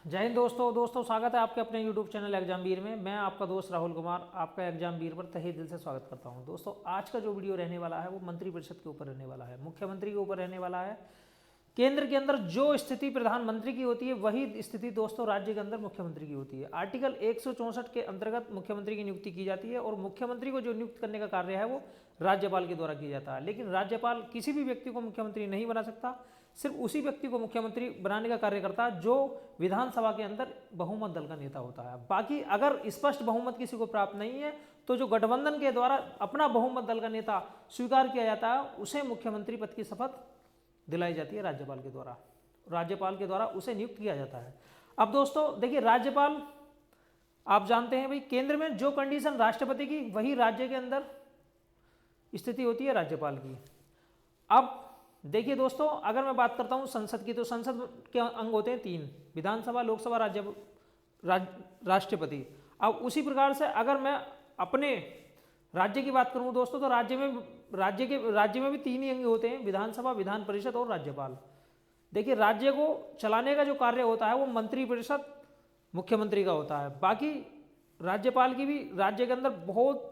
जय हिंद दोस्तों स्वागत है आपके अपने YouTube चैनल एग्जामवीर में। मैं आपका दोस्त राहुल कुमार आपका एग्जामवीर पर तहे दिल से स्वागत करता हूं। दोस्तों आज का जो वीडियो रहने वाला है वो मंत्रिपरिषद के ऊपर रहने वाला है, मुख्यमंत्री के ऊपर रहने वाला है। केंद्र के अंदर जो स्थिति प्रधानमंत्री की होती है वही स्थिति दोस्तों राज्य के अंदर मुख्यमंत्री की होती है। आर्टिकल 164 के अंतर्गत मुख्यमंत्री की नियुक्ति की जाती है और मुख्यमंत्री को जो नियुक्त करने का कार्य है वो राज्यपाल के द्वारा किया जाता है। लेकिन राज्यपाल किसी भी व्यक्ति को मुख्यमंत्री नहीं बना सकता, सिर्फ उसी व्यक्ति को मुख्यमंत्री बनाने का कार्य करता है जो विधानसभा के अंदर बहुमत दल का नेता होता है। बाकी अगर स्पष्ट बहुमत किसी को प्राप्त नहीं है तो जो गठबंधन के द्वारा अपना बहुमत दल का नेता स्वीकार किया जाता है उसे मुख्यमंत्री पद की शपथ दिलाई जाती है राज्यपाल के द्वारा। राज्यपाल के द्वारा उसे नियुक्त किया जाता है। अब दोस्तों देखिए, राज्यपाल आप जानते हैं भाई, केंद्र में जो कंडीशन राष्ट्रपति की वही राज्य के अंदर स्थिति होती है राज्यपाल की। अब देखिए दोस्तों, अगर मैं बात करता हूं संसद की, तो संसद के अंग होते हैं 3, विधानसभा, लोकसभा, राष्ट्रपति। अब उसी प्रकार से अगर मैं अपने राज्य की बात करूं दोस्तों, तो राज्य में भी 3 ही अंग होते हैं, विधानसभा, विधान परिषद और राज्यपाल। देखिए, राज्य को चलाने का जो कार्य होता है वो मंत्रिपरिषद मुख्यमंत्री का होता है। बाकी राज्यपाल की भी राज्य के अंदर बहुत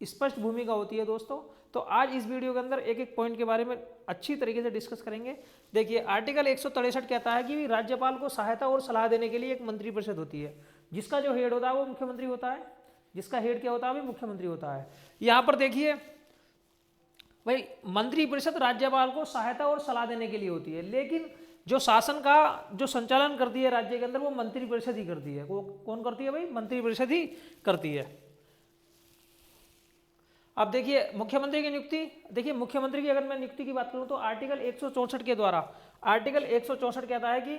स्पष्ट भूमिका होती है दोस्तों। तो आज इस वीडियो के अंदर एक एक पॉइंट के बारे में अच्छी तरीके से डिस्कस करेंगे। देखिए, आर्टिकल 163 कहता है कि राज्यपाल को सहायता और सलाह देने के लिए एक मंत्रिपरिषद होती है, जिसका जो हेड होता है वो मुख्यमंत्री होता है। जिसका हेड क्या होता है, वो मुख्यमंत्री होता है। यहां पर देखिए भाई, मंत्रिपरिषद राज्यपाल को सहायता और सलाह देने के लिए होती है, लेकिन जो शासन का जो संचालन करती है राज्य के अंदर वो मंत्रिपरिषद ही करती है। वो कौन करती है भाई? मंत्रिपरिषद ही करती है। अब देखिए मुख्यमंत्री की नियुक्ति, देखिए मुख्यमंत्री की अगर मैं नियुक्ति की बात करूं तो आर्टिकल 164 के द्वारा, आर्टिकल 164 कहता है कि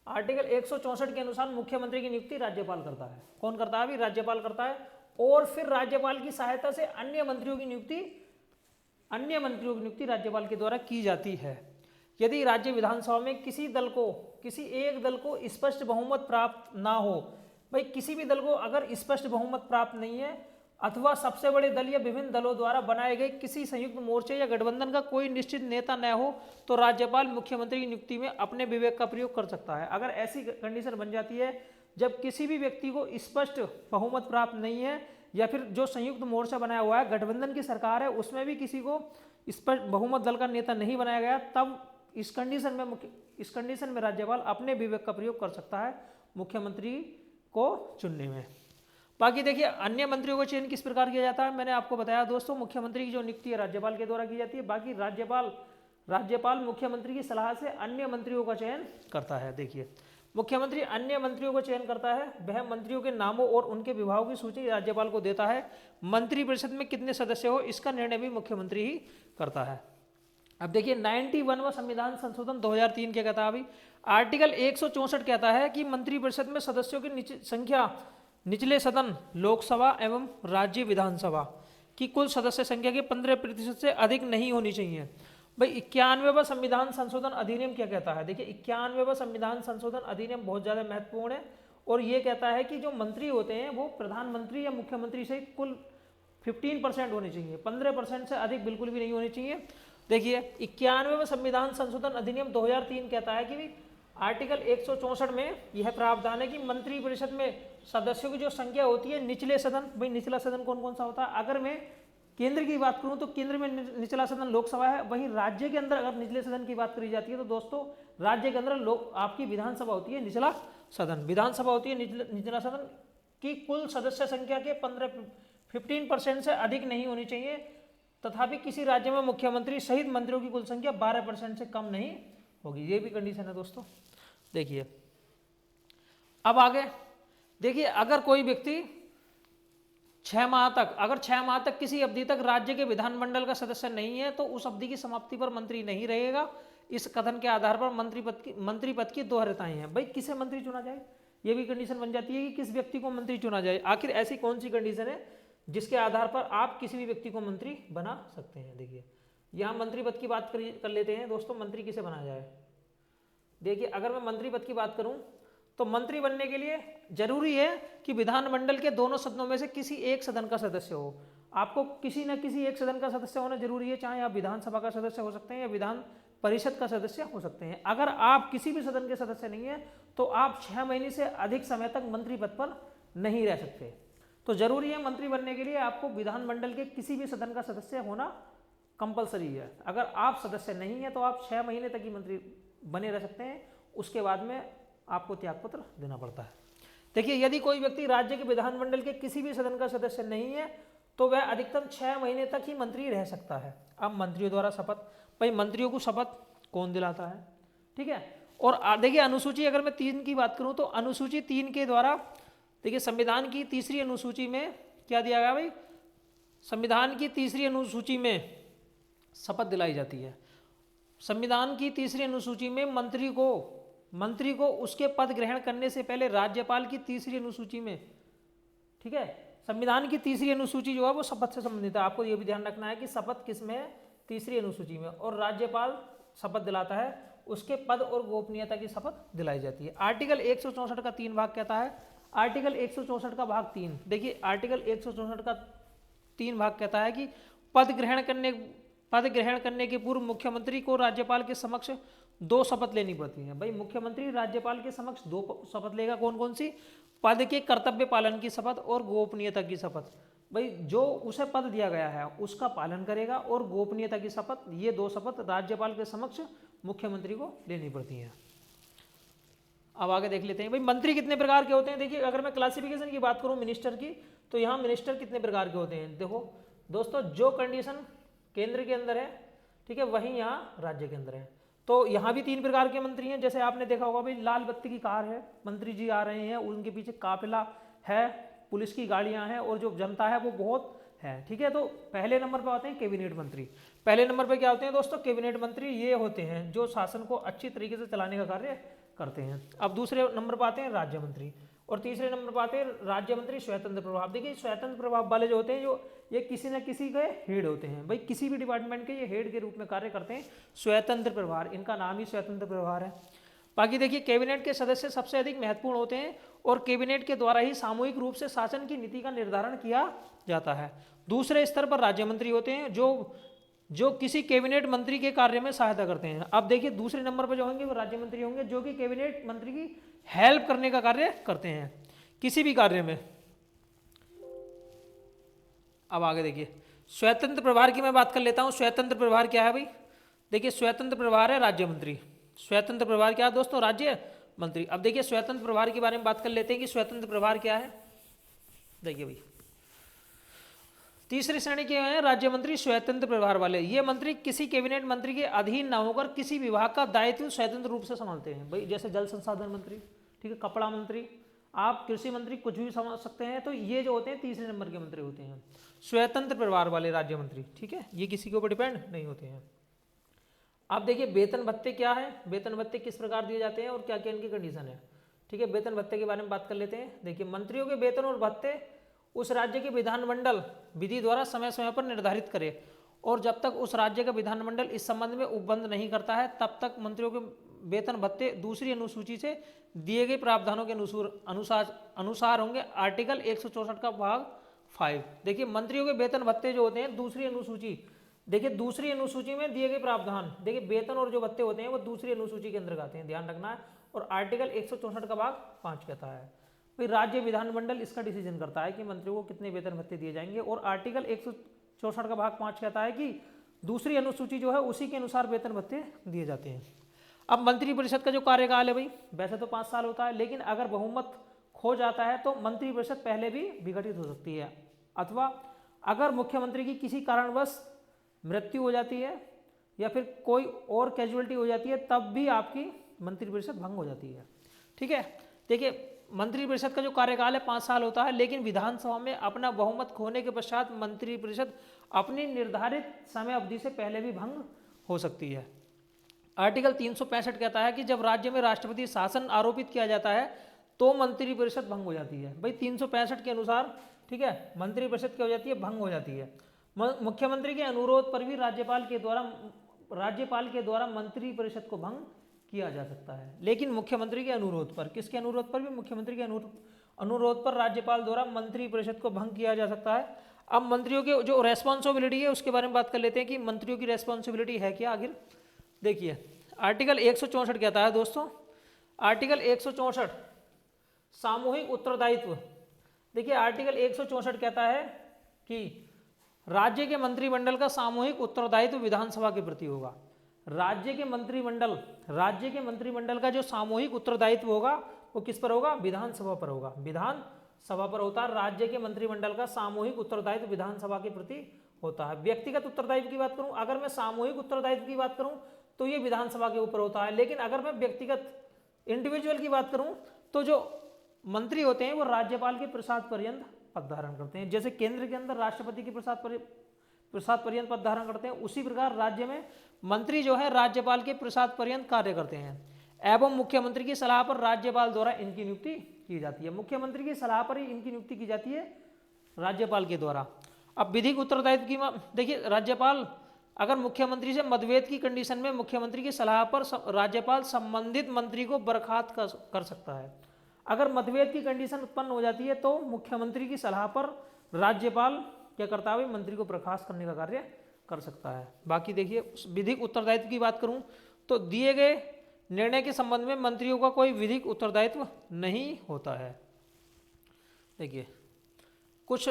आर्टिकल 164 के अनुसार मुख्यमंत्री की नियुक्ति राज्यपाल करता है। कौन करता है? अभी राज्यपाल करता है। और फिर राज्यपाल की सहायता से अन्य मंत्रियों की नियुक्ति राज्यपाल के द्वारा की जाती है। यदि राज्य विधानसभा में किसी एक दल को स्पष्ट बहुमत प्राप्त ना हो, भाई किसी भी दल को अगर स्पष्ट बहुमत प्राप्त नहीं है अथवा सबसे बड़े दल या विभिन्न दलों द्वारा बनाए गए किसी संयुक्त मोर्चे या गठबंधन का कोई निश्चित नेता न हो, तो राज्यपाल मुख्यमंत्री की नियुक्ति में अपने विवेक का प्रयोग कर सकता है। अगर ऐसी कंडीशन बन जाती है जब किसी भी व्यक्ति को स्पष्ट बहुमत प्राप्त नहीं है या फिर जो संयुक्त मोर्चा बनाया हुआ है, गठबंधन की सरकार है, उसमें भी किसी को स्पष्ट बहुमत दल का नेता नहीं बनाया गया, तब इस कंडीशन में राज्यपाल अपने विवेक का प्रयोग कर सकता है मुख्यमंत्री को चुनने में। बाकी देखिए, अन्य मंत्रियों का चयन किस प्रकार किया जाता है, मैंने आपको बताया दोस्तों। मुख्यमंत्री की जो नियुक्ति है राज्यपाल के द्वारा की जाती है। बाकी राज्यपाल मुख्यमंत्री की सलाह से अन्य मंत्रियों का चयन करता है। देखिए, मुख्यमंत्री अन्य मंत्रियों का चयन करता है। वह मंत्रियों के नामों और उनके विभागों की सूची राज्यपाल को देता है। मंत्रिपरिषद में कितने सदस्य हो इसका निर्णय भी मुख्यमंत्री ही करता है। अब देखिए, 91वां संविधान संशोधन 2003 क्या कहता है? अभी आर्टिकल 164 कहता है कि मंत्रिपरिषद में सदस्यों की संख्या निचले सदन लोकसभा एवं राज्य विधानसभा की कुल सदस्य संख्या के 15% से अधिक नहीं होनी चाहिए। भाई 91वां संविधान संशोधन अधिनियम क्या कहता है? देखिए, 91वां संविधान संशोधन अधिनियम बहुत ज्यादा महत्वपूर्ण है और ये कहता है कि जो मंत्री होते हैं वो प्रधानमंत्री या मुख्यमंत्री सहित कुल 15% होने चाहिए, 15% से अधिक बिल्कुल भी नहीं होनी चाहिए। देखिए, 91वां संविधान संशोधन अधिनियम 2003 कहता है कि आर्टिकल 164 में यह प्रावधान है कि मंत्रिपरिषद में सदस्यों की जो संख्या होती है निचले सदन, भाई निचला सदन कौन कौन सा होता है? अगर मैं केंद्र की बात करूं तो केंद्र में निचला सदन लोकसभा है। वहीं राज्य के अंदर अगर निचले सदन की बात करी जाती है तो दोस्तों राज्य के अंदर आपकी विधानसभा होती है निचला सदन। विधानसभा होती है निचला सदन की कुल सदस्य संख्या के 15% से अधिक नहीं होनी चाहिए। तथापि किसी राज्य में मुख्यमंत्री सहित मंत्रियों की कुल संख्या 12% से कम नहीं होगी। ये भी कंडीशन है दोस्तों। देखिए, अब आगे देखिए, अगर कोई व्यक्ति 6 माह तक किसी अवधि तक राज्य के विधानमंडल का सदस्य नहीं है तो उस अवधि की समाप्ति पर मंत्री नहीं रहेगा। इस कथन के आधार पर मंत्री पद की 2 अर्हताएं हैं। भाई किसे मंत्री चुना जाए, यह भी कंडीशन बन जाती है कि किस व्यक्ति को मंत्री चुना जाए। आखिर ऐसी कौन सी कंडीशन है जिसके आधार पर आप किसी भी व्यक्ति को मंत्री बना सकते हैं? देखिए, यहां मंत्री पद की बात कर लेते हैं दोस्तों। मंत्री किसे बना जाए? देखिए, अगर मैं मंत्री पद की बात करूं तो मंत्री बनने के लिए जरूरी है कि विधानमंडल के दोनों सदनों में से किसी एक सदन का सदस्य हो। आपको किसी न किसी एक सदन का सदस्य होना जरूरी है, चाहे आप विधानसभा का सदस्य हो सकते हैं या विधान परिषद का सदस्य हो सकते हैं। अगर आप किसी भी सदन के सदस्य नहीं है तो आप 6 महीने से अधिक समय तक मंत्री पद पर नहीं रह सकते। तो जरूरी है मंत्री बनने के लिए आपको विधानमंडल के किसी भी सदन का सदस्य होना कंपलसरी है। अगर आप सदस्य नहीं है तो आप 6 महीने तक ही मंत्री बने रह सकते हैं, उसके बाद में आपको त्यागपत्र देना पड़ता है। देखिए, यदि कोई व्यक्ति राज्य के विधानमंडल के किसी भी सदन का सदस्य नहीं है तो वह अधिकतम 6 महीने तक ही मंत्री रह सकता है। अब मंत्रियों द्वारा शपथ, भाई मंत्रियों को शपथ कौन दिलाता है, ठीक है। और देखिए अनुसूची, अगर मैं 3 की बात करूं तो अनुसूची 3 के द्वारा देखिए संविधान की तीसरी अनुसूची में क्या दिया गया भाई, संविधान की तीसरी अनुसूची में शपथ दिलाई जाती है। संविधान की तीसरी अनुसूची में मंत्री को उसके पद ग्रहण करने से पहले राज्यपाल की तीसरी अनुसूची में, ठीक है, संविधान की तीसरी अनुसूची जो है वो शपथ से संबंधित है। आपको ये भी ध्यान रखना है कि शपथ किस में है, तीसरी अनुसूची में, और राज्यपाल शपथ दिलाता है, उसके पद और गोपनीयता की शपथ दिलाई जाती है। आर्टिकल 164 का 3 भाग कहता है, आर्टिकल 164 का भाग 3, देखिए आर्टिकल 164 का 3 भाग कहता है कि पद ग्रहण करने के पूर्व मुख्यमंत्री को राज्यपाल के समक्ष 2 शपथ लेनी पड़ती है। भाई मुख्यमंत्री राज्यपाल के समक्ष 2 शपथ लेगा, कौन कौन सी, पद के कर्तव्य पालन की शपथ और गोपनीयता की शपथ। भाई जो उसे पद दिया गया है उसका पालन करेगा, और गोपनीयता की शपथ, ये 2 शपथ राज्यपाल के समक्ष मुख्यमंत्री को लेनी पड़ती है। अब आगे देख लेते हैं भाई मंत्री कितने प्रकार के होते हैं। देखिए अगर मैं क्लासिफिकेशन की बात करूं मिनिस्टर की, तो यहाँ मिनिस्टर कितने प्रकार के होते हैं। देखो दोस्तों, जो कंडीशन केंद्र के अंदर है, ठीक है, वहीं यहाँ राज्य के अंदर है। तो यहाँ भी 3 प्रकार के मंत्री हैं। जैसे आपने देखा होगा भाई, लाल बत्ती की कार है, मंत्री जी आ रहे हैं, उनके पीछे काफिला है, पुलिस की गाड़ियाँ हैं, और जो जनता है वो बहुत है, ठीक है। तो पहले नंबर पर आते हैं कैबिनेट मंत्री। पहले नंबर पर क्या होते हैं दोस्तों, कैबिनेट मंत्री ये होते हैं जो शासन को अच्छी तरीके से चलाने का कार्य करते हैं। अब दूसरे नंबर पर आते हैं राज्य मंत्री, और तीसरे नंबर पर आते हैं राज्य मंत्री स्वतंत्र प्रभाव। देखिए स्वतंत्र प्रभाव वाले जो होते हैं, जो ये किसी न किसी के हेड होते हैं। भाई किसी भी डिपार्टमेंट के ये हेड के रूप में कार्य करते हैं, स्वतंत्र प्रभार, इनका नाम ही स्वतंत्र प्रभार है। बाकी देखिए कैबिनेट के सदस्य सबसे अधिक महत्वपूर्ण होते हैं, और कैबिनेट के द्वारा ही सामूहिक रूप से शासन की नीति का निर्धारण किया जाता है। दूसरे स्तर पर राज्य मंत्री होते हैं जो किसी कैबिनेट मंत्री के कार्य में सहायता करते हैं। अब देखिए दूसरे नंबर पर जो होंगे वो राज्य मंत्री होंगे, जो कि कैबिनेट मंत्री की हेल्प करने का कार्य करते हैं किसी भी कार्य में। अब आगे देखिए स्वतंत्र प्रभार की मैं बात कर लेता हूं। स्वतंत्र प्रभार क्या है भाई, देखिए स्वतंत्र प्रभार है राज्य मंत्री। स्वतंत्र प्रभार क्या है दोस्तों, राज्य मंत्री। अब देखिए स्वतंत्र प्रभार के बारे में बात कर लेते हैं कि स्वतंत्र प्रभार क्या है। देखिए भाई तीसरी श्रेणी के हैं राज्य मंत्री स्वतंत्र प्रभार वाले। ये मंत्री किसी कैबिनेट मंत्री के अधीन न होकर किसी विभाग का दायित्व स्वतंत्र रूप से संभालते हैं। भाई जैसे जल संसाधन मंत्री, ठीक है, कपड़ा मंत्री, आप कृषि मंत्री, कुछ भी समझ सकते हैं। तो ये जो होते हैं तीसरे नंबर के मंत्री होते हैं स्वतंत्र प्रभार वाले राज्य मंत्री, ठीक है, ये किसी के ऊपर डिपेंड नहीं होते हैं। आप देखिए वेतन भत्ते क्या है, वेतन भत्ते किस प्रकार दिए जाते हैं और क्या क्या इनकी कंडीशन है, ठीक है। वेतन भत्ते के बारे में बात कर लेते हैं। देखिए मंत्रियों के वेतन और भत्ते उस राज्य के विधानमंडल विधि द्वारा समय समय पर निर्धारित करे, और जब तक उस राज्य का विधानमंडल इस संबंध में उपबंध नहीं करता है तब तक मंत्रियों के वेतन भत्ते दूसरी अनुसूची से दिए गए प्रावधानों के अनुसार होंगे। आर्टिकल 164 का भाग 5। देखिए मंत्रियों के वेतन भत्ते जो होते हैं दूसरी अनुसूची, देखिए दूसरी अनुसूची में दिए गए प्रावधान, देखिए वेतन और जो भत्ते होते हैं वो दूसरी अनुसूची के अंदर आते हैं, ध्यान रखना है। और आर्टिकल 164 का भाग 5 कहता है भाई राज्य विधानमंडल इसका डिसीजन करता है कि मंत्रियों को कितने वेतन भत्ते दिए जाएंगे। और आर्टिकल 164 का भाग 5 कहता है कि दूसरी अनुसूची जो है उसी के अनुसार वेतन भत्ते दिए जाते हैं। अब मंत्री परिषद का जो कार्यकाल है भाई, वैसे तो 5 साल होता है, लेकिन अगर बहुमत खो जाता है तो मंत्री परिषद पहले भी विघटित हो सकती है, अथवा अगर मुख्यमंत्री की किसी कारणवश मृत्यु हो जाती है या फिर कोई और कैजुअलिटी हो जाती है तब भी आपकी मंत्री परिषद भंग हो जाती है, ठीक है। देखिए मंत्री परिषद का जो कार्यकाल है 5 साल होता है, लेकिन विधानसभा में अपना बहुमत खोने के पश्चात मंत्री परिषद अपनी निर्धारित समय अवधि से पहले भी भंग हो सकती है। आर्टिकल 365 कहता है कि जब राज्य में राष्ट्रपति शासन आरोपित किया जाता है तो मंत्री परिषद भंग हो जाती है। भाई 365 के अनुसार, ठीक है, मंत्री परिषद क्या हो जाती है, भंग हो जाती है। मुख्यमंत्री के अनुरोध पर भी राज्यपाल के द्वारा मंत्री परिषद को भंग किया जा सकता है, लेकिन मुख्यमंत्री के अनुरोध पर, किसके अनुरोध पर भी, मुख्यमंत्री के अनुरोध पर राज्यपाल द्वारा मंत्री परिषद को भंग किया जा सकता है। अब मंत्रियों के जो रेस्पॉन्सिबिलिटी है उसके बारे में बात कर लेते हैं कि मंत्रियों की रेस्पॉन्सिबिलिटी है क्या आखिर। देखिए आर्टिकल 164 कहता है दोस्तों, आर्टिकल 164 सामूहिक उत्तरदायित्व। देखिए आर्टिकल 164 कहता है कि राज्य के मंत्रिमंडल का सामूहिक उत्तरदायित्व विधानसभा के प्रति होगा। राज्य के मंत्रिमंडल का जो सामूहिक उत्तरदायित्व होगा वो किस पर होगा? विधानसभा पर होगा। विधानसभा पर होता है। राज्य के मंत्रिमंडल का सामूहिक उत्तरदायित्व विधानसभा के प्रति होता है। व्यक्तिगत उत्तरदायित्व की बात करूं, अगर मैं सामूहिक उत्तरदायित्व की बात करूं तो ये विधानसभा के ऊपर होता है। लेकिन अगर मैं व्यक्तिगत इंडिविजुअल की बात करूं तो जो मंत्री होते हैं वो राज्यपाल के प्रसाद पर्यंत पद धारण करते हैं। जैसे केंद्र के अंदर राष्ट्रपति के प्रसाद पर्यंत पद धारण करते हैं, उसी प्रकार राज्य में मंत्री जो है राज्यपाल के प्रसाद पर्यंत कार्य करते हैं एवं मुख्यमंत्री की सलाह पर राज्यपाल द्वारा इनकी नियुक्ति की जाती है। मुख्यमंत्री की सलाह पर ही इनकी नियुक्ति की जाती है राज्यपाल के द्वारा। अब विधिक उत्तरदायित्व की देखिए, राज्यपाल अगर मुख्यमंत्री से मतभेद की कंडीशन में मुख्यमंत्री की सलाह पर राज्यपाल संबंधित मंत्री को बर्खास्त कर सकता है। अगर मतभेद की कंडीशन उत्पन्न हो जाती है तो मुख्यमंत्री की सलाह पर राज्यपाल क्या करता है? मंत्री को बर्खास्त करने का कार्य कर सकता है। बाकी देखिए विधिक उत्तरदायित्व की बात करूं तो दिए गए निर्णय के संबंध में मंत्रियों का कोई विधिक उत्तरदायित्व नहीं होता है। देखिए कुछ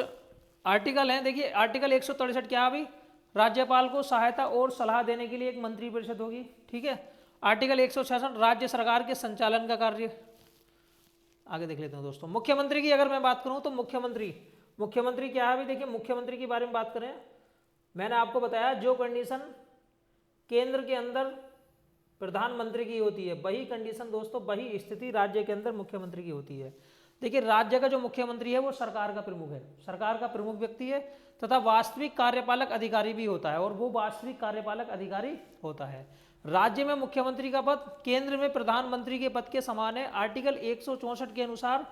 आर्टिकल हैं। देखिए आर्टिकल 163 क्या अभी? राज्यपाल को सहायता और सलाह देने के लिए एक मंत्रिपरिषद होगी। ठीक है। आर्टिकल 166 राज्य सरकार के संचालन का कार्य। आगे देख लेते हैं दोस्तों। मुख्यमंत्री की अगर मैं बात करूं तो मुख्यमंत्री क्या है? अभी देखिए मुख्यमंत्री के बारे में बात करें, मैंने आपको बताया जो कंडीशन केंद्र के अंदर प्रधानमंत्री की होती है वही कंडीशन दोस्तों, वही स्थिति राज्य के अंदर मुख्यमंत्री की होती है। देखिए राज्य का जो मुख्यमंत्री है वो सरकार का प्रमुख है, सरकार का प्रमुख व्यक्ति है तथा वास्तविक कार्यपालक अधिकारी भी होता है, और वो वास्तविक कार्यपालक अधिकारी होता है। राज्य में मुख्यमंत्री का पद केंद्र में प्रधानमंत्री के पद के समान है। आर्टिकल 164 के अनुसार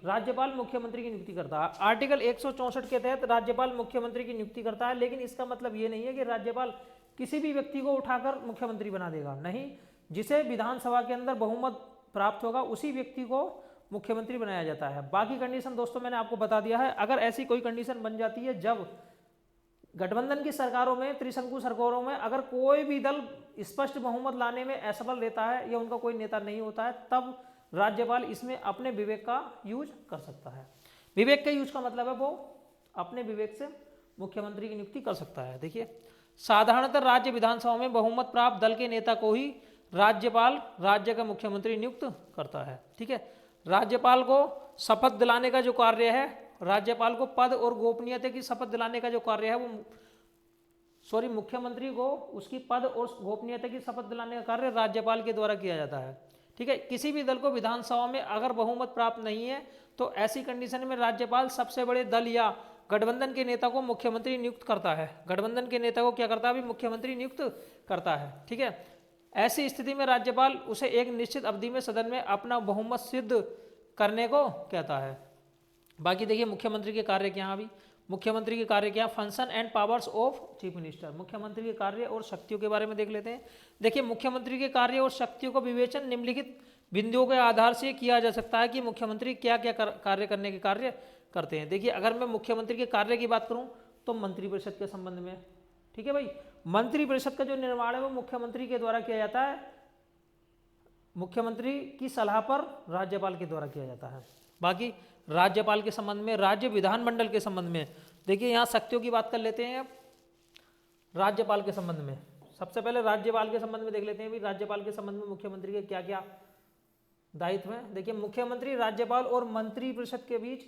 राज्यपाल मुख्यमंत्री की नियुक्ति करता है। आर्टिकल 164 के तहत राज्यपाल मुख्यमंत्री की नियुक्ति करता है, लेकिन इसका मतलब ये नहीं है कि राज्यपाल किसी भी व्यक्ति को उठाकर मुख्यमंत्री बना देगा, नहीं। जिसे विधानसभा के अंदर बहुमत प्राप्त होगा उसी व्यक्ति को मुख्यमंत्री बनाया जाता है। बाकी कंडीशन दोस्तों मैंने आपको बता दिया है। अगर ऐसी कोई कंडीशन बन जाती है जब गठबंधन की सरकारों में, त्रिशंकु सरकारों में अगर कोई भी दल स्पष्ट बहुमत लाने में असफल रहता है या उनका कोई नेता नहीं होता है, तब राज्यपाल इसमें अपने विवेक का यूज कर सकता है। विवेक का यूज का मतलब है वो अपने विवेक से मुख्यमंत्री की नियुक्ति कर सकता है। देखिए साधारणतः राज्य विधानसभा में बहुमत प्राप्त दल के नेता को ही राज्यपाल राज्य का मुख्यमंत्री नियुक्त करता है। ठीक है। राज्यपाल को शपथ दिलाने का जो कार्य है, राज्यपाल को पद और गोपनीयता की शपथ दिलाने का जो कार्य है वो मुख्यमंत्री को उसकी पद और गोपनीयता की शपथ दिलाने का कार्य राज्यपाल के द्वारा किया जाता है। ठीक है। किसी भी दल को विधानसभा में अगर बहुमत प्राप्त नहीं है तो ऐसी कंडीशन में राज्यपाल सबसे बड़े दल या गठबंधन के नेता को मुख्यमंत्री नियुक्त करता है। गठबंधन के नेता को क्या करता है? अभी मुख्यमंत्री नियुक्त करता है। ठीक है। ऐसी स्थिति में राज्यपाल उसे एक निश्चित अवधि में सदन में अपना बहुमत सिद्ध करने को कहता है। बाकी देखिए मुख्यमंत्री के कार्य क्या? अभी मुख्यमंत्री के कार्य क्या? Function and powers of chief minister. मुख्यमंत्री के कार्य और शक्तियों के बारे में देख लेते हैं। देखिए मुख्यमंत्री के कार्य और शक्तियों का विवेचन निम्नलिखित बिंदुओं के आधार से किया जा सकता है कि मुख्यमंत्री क्या क्या कार्य करने के कार्य करते हैं। देखिए अगर मैं मुख्यमंत्री के कार्य की बात करूं तो मंत्रिपरिषद के संबंध में, ठीक है भाई, मंत्रिपरिषद का जो निर्माण है वो मुख्यमंत्री के द्वारा किया जाता है, मुख्यमंत्री की सलाह पर राज्यपाल के द्वारा किया जाता है। बाकी राज्यपाल के संबंध में, राज्य विधानमंडल के संबंध में देखिए यहाँ शक्तियों की बात कर लेते हैं। राज्यपाल के संबंध में सबसे पहले राज्यपाल के संबंध में देख लेते हैं। भी राज्यपाल के संबंध में मुख्यमंत्री के क्या क्या दायित्व हैं। देखिए मुख्यमंत्री राज्यपाल और मंत्रिपरिषद के बीच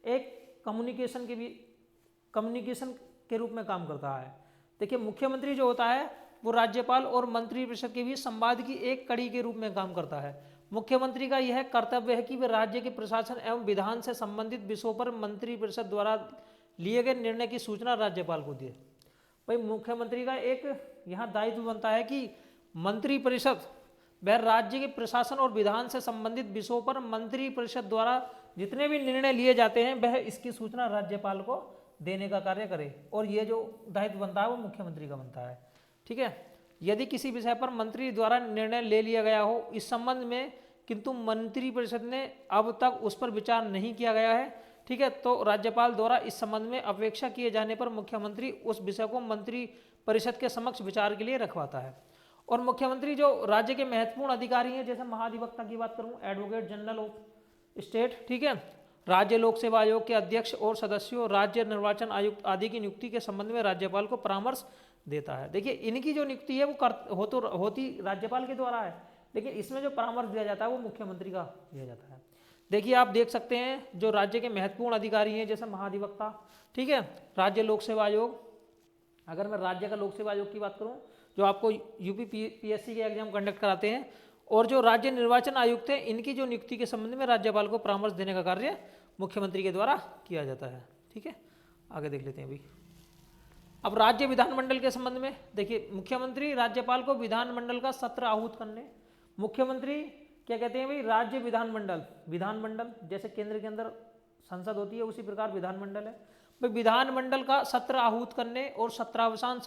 एक कम्युनिकेशन के रूप में काम करता है। देखिए मुख्यमंत्री जो होता है वो राज्यपाल और मंत्रिपरिषद के बीच संवाद की एक कड़ी के रूप में काम करता है। मुख्यमंत्री का यह कर्तव्य है कि वह राज्य के प्रशासन एवं विधान से संबंधित विषयों पर मंत्रिपरिषद द्वारा लिए गए निर्णय की सूचना राज्यपाल को दे। भाई मुख्यमंत्री का एक यहाँ दायित्व बनता है कि मंत्रिपरिषद वह राज्य के प्रशासन और विधान से संबंधित विषयों पर मंत्रिपरिषद द्वारा जितने भी निर्णय लिए जाते हैं वह इसकी सूचना राज्यपाल को देने का कार्य करे, और ये जो दायित्व बनता है वो मुख्यमंत्री का बनता है। ठीक है। यदि किसी विषय पर मंत्री द्वारा निर्णय ले लिया गया हो इस संबंध में, किंतु मंत्रिपरिषद ने अब तक उस पर विचार नहीं किया गया है, ठीक ठीक है, तो राज्यपाल द्वारा इस संबंध में अपेक्षा किए जाने पर मुख्यमंत्री उस विषय को मंत्री परिषद के समक्ष विचार के लिए रखवाता है। और मुख्यमंत्री जो राज्य के महत्वपूर्ण अधिकारी हैं, जैसे महाधिवक्ता की बात करूं, एडवोकेट जनरल ऑफ स्टेट, ठीक है, राज्य लोक सेवा आयोग के अध्यक्ष और सदस्यों, राज्य निर्वाचन आयुक्त आदि की नियुक्ति के संबंध में राज्यपाल को परामर्श देता है। देखिए इनकी जो नियुक्ति है वो होती राज्यपाल के द्वारा है, लेकिन इसमें जो परामर्श दिया जाता है वो मुख्यमंत्री का दिया जाता है। देखिए आप देख सकते हैं जो राज्य के महत्वपूर्ण अधिकारी हैं, जैसे महाधिवक्ता, ठीक है, राज्य लोक सेवा आयोग, अगर मैं राज्य का लोक सेवा आयोग की बात करूं जो आपको यूपी पीएससी के एग्जाम कंडक्ट कराते हैं, और जो राज्य निर्वाचन आयुक्त हैं, इनकी जो नियुक्ति के संबंध में राज्यपाल को परामर्श देने का कार्य मुख्यमंत्री के द्वारा किया जाता है। ठीक है, आगे देख लेते हैं अभी। अब राज्य विधानमंडल के संबंध में देखिए, मुख्यमंत्री राज्यपाल को विधानमंडल का सत्र आहूत करने, मुख्यमंत्री क्या कहते हैं भाई, राज्य विधानमंडल जैसे केंद्र के अंदर संसद होती है उसी प्रकार विधानमंडल है भाई, विधानमंडल का सत्र आहूत करने और सत्रावसान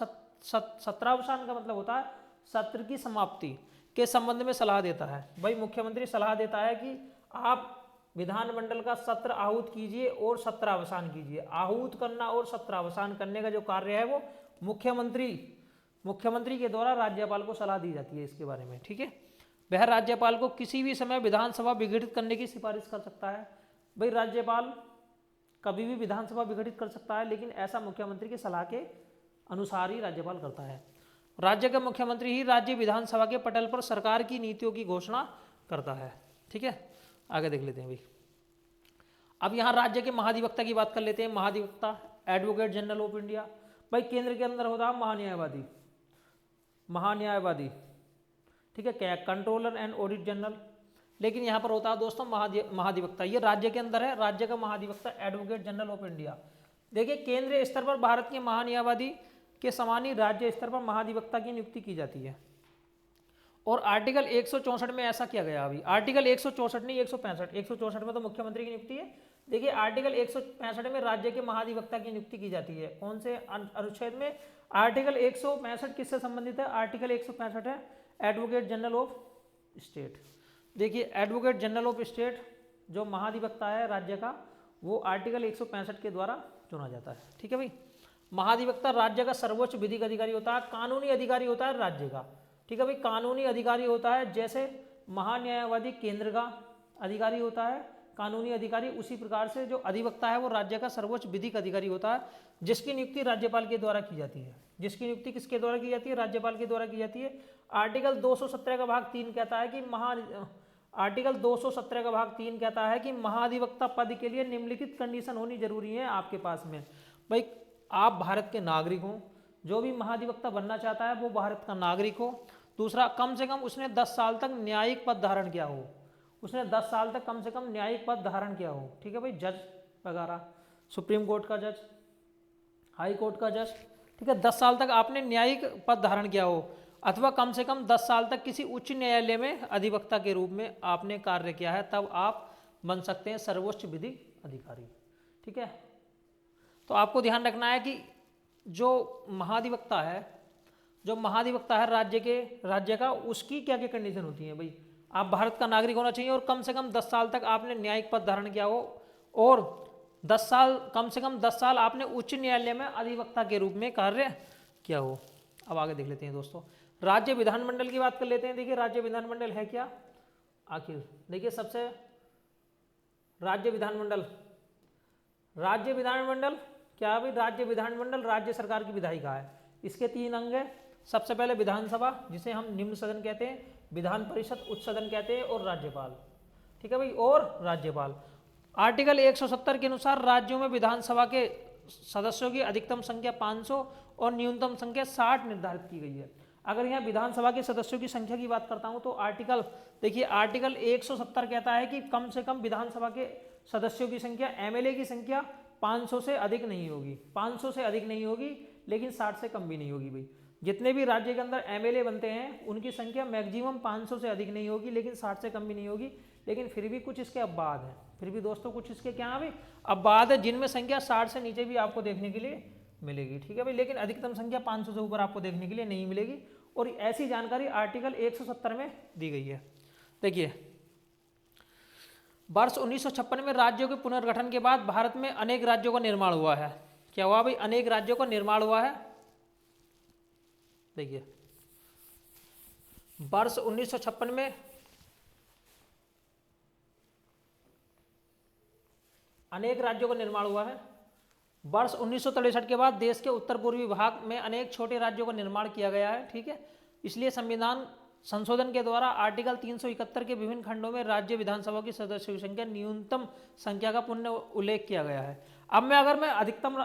का मतलब होता है सत्र की समाप्ति के संबंध में सलाह देता है। भाई मुख्यमंत्री सलाह देता है कि आप विधानमंडल का सत्र आहूत कीजिए और सत्रावसान कीजिए। आहूत करना और सत्रावसान करने का जो कार्य है वो मुख्यमंत्री के द्वारा राज्यपाल को सलाह दी जाती है इसके बारे में। ठीक है, वह राज्यपाल को किसी भी समय विधानसभा विघटित करने की सिफारिश कर सकता है। भाई राज्यपाल कभी भी विधानसभा विघटित कर सकता है, लेकिन ऐसा मुख्यमंत्री की सलाह के अनुसार ही राज्यपाल करता है। राज्य का मुख्यमंत्री ही राज्य विधानसभा के पटल पर सरकार की नीतियों की घोषणा करता है। ठीक है, आगे देख लेते हैं भाई। अब यहाँ राज्य के महाधिवक्ता की बात कर लेते हैं। महाधिवक्ता एडवोकेट जनरल ऑफ इंडिया, भाई केंद्र के अंदर होता है महान्यायवादी, ठीक है, कंट्रोलर एंड ऑडिट जनरल, लेकिन यहाँ पर होता है दोस्तों महाधिवक्ता। ये राज्य के अंदर है, राज्य का महाधिवक्ता एडवोकेट जनरल ऑफ इंडिया। देखिए केंद्रीय स्तर पर भारत के महान्यायवादी के समान ही राज्य स्तर पर महाधिवक्ता की नियुक्ति की जाती है। और आर्टिकल 164 में ऐसा किया गया। अभी आर्टिकल 164 नहीं 165 में तो मुख्यमंत्री की नियुक्ति है। देखिए आर्टिकल 165 में राज्य के महाधिवक्ता की नियुक्ति की जाती है। कौन से अनुच्छेद में? आर्टिकल 165 किससे संबंधित है? आर्टिकल 165 है एडवोकेट जनरल ऑफ स्टेट। देखिए एडवोकेट जनरल ऑफ स्टेट जो महाधिवक्ता है राज्य का, वो आर्टिकल 165 के द्वारा चुना जाता है। ठीक है भाई, महाधिवक्ता राज्य का सर्वोच्च विधिक अधिकारी होता है, कानूनी अधिकारी होता है राज्य का। ठीक है भाई, कानूनी अधिकारी होता है, जैसे महान्यायवादी केंद्र का अधिकारी होता है कानूनी अधिकारी, उसी प्रकार से जो अधिवक्ता है वो राज्य का सर्वोच्च विधिक अधिकारी होता है, जिसकी नियुक्ति राज्यपाल के द्वारा की जाती है। जिसकी नियुक्ति किसके द्वारा की जाती है? राज्यपाल के द्वारा की जाती है। आर्टिकल 217 का भाग 3 कहता है कि आर्टिकल 217 का भाग 3 कहता है कि महाधिवक्ता पद के लिए निम्नलिखित कंडीशन होनी जरूरी है आपके पास में। भाई आप भारत के नागरिक हो, जो भी महाधिवक्ता बनना चाहता है वो भारत का नागरिक हो। दूसरा, कम से कम उसने 10 साल तक न्यायिक पद धारण किया हो, उसने 10 साल तक कम से कम न्यायिक पद धारण किया हो। ठीक है भाई, जज वगैरह, सुप्रीम कोर्ट का जज, हाई कोर्ट का जज, ठीक है, 10 साल तक आपने न्यायिक पद धारण किया हो, अथवा कम से कम 10 साल तक किसी उच्च न्यायालय में अधिवक्ता के रूप में आपने कार्य किया है, तब आप बन सकते हैं सर्वोच्च विधिक अधिकारी। ठीक है, तो आपको ध्यान रखना है कि जो महाधिवक्ता है राज्य का, उसकी क्या क्या कंडीशन होती है भाई। आप भारत का नागरिक होना चाहिए और कम से कम 10 साल तक आपने न्यायिक पद धारण किया हो, और कम से कम 10 साल आपने उच्च न्यायालय में अधिवक्ता के रूप में कार्य किया हो। अब आगे देख लेते हैं दोस्तों, राज्य विधानमंडल की बात कर लेते हैं। देखिए राज्य विधानमंडल है क्या आखिर? देखिए सबसे राज्य विधानमंडल क्या है भाई? राज्य विधानमंडल राज्य सरकार की विधायिका है। इसके 3 अंग है। सबसे पहले विधानसभा, जिसे हम निम्न सदन कहते हैं, विधान परिषद उच्च सदन कहते हैं, और राज्यपाल। ठीक है भाई, और राज्यपाल। आर्टिकल 170 के अनुसार राज्यों में विधानसभा के सदस्यों की अधिकतम संख्या 500 और न्यूनतम संख्या 60 निर्धारित की गई है। अगर यहाँ विधानसभा के सदस्यों की संख्या की बात करता हूँ तो आर्टिकल 170 कहता है कि कम से कम विधानसभा के सदस्यों की संख्या, एमएलए की संख्या 500 से अधिक नहीं होगी, लेकिन 60 से कम भी नहीं होगी भाई। जितने भी राज्य के अंदर एमएलए बनते हैं उनकी संख्या मैक्सिमम 500 से अधिक नहीं होगी, लेकिन 60 से कम भी नहीं होगी। लेकिन फिर भी कुछ इसके अपवाद हैं, फिर भी दोस्तों कुछ इसके क्या है भाई अपवाद है, जिनमें संख्या 60 से नीचे भी आपको देखने के लिए मिलेगी। ठीक है भाई, लेकिन अधिकतम संख्या 500 से ऊपर आपको देखने के लिए नहीं मिलेगी, और ऐसी जानकारी आर्टिकल 170 में दी गई है। देखिए वर्ष 1956 में राज्यों के पुनर्गठन के बाद भारत में अनेक राज्यों का निर्माण हुआ है। क्या हुआ भाई? अनेक राज्यों का निर्माण हुआ है। देखिए वर्ष 1956 में अनेक राज्यों का निर्माण हुआ है। वर्ष 1963 के बाद देश के उत्तर पूर्वी भाग में अनेक छोटे राज्यों का निर्माण किया गया है। ठीक है, इसलिए संविधान संशोधन के द्वारा आर्टिकल 371 के विभिन्न खंडों में राज्य विधानसभा की सदस्यों की संख्या न्यूनतम संख्या का पुनः उल्लेख किया गया है। अब अगर मैं अधिकतम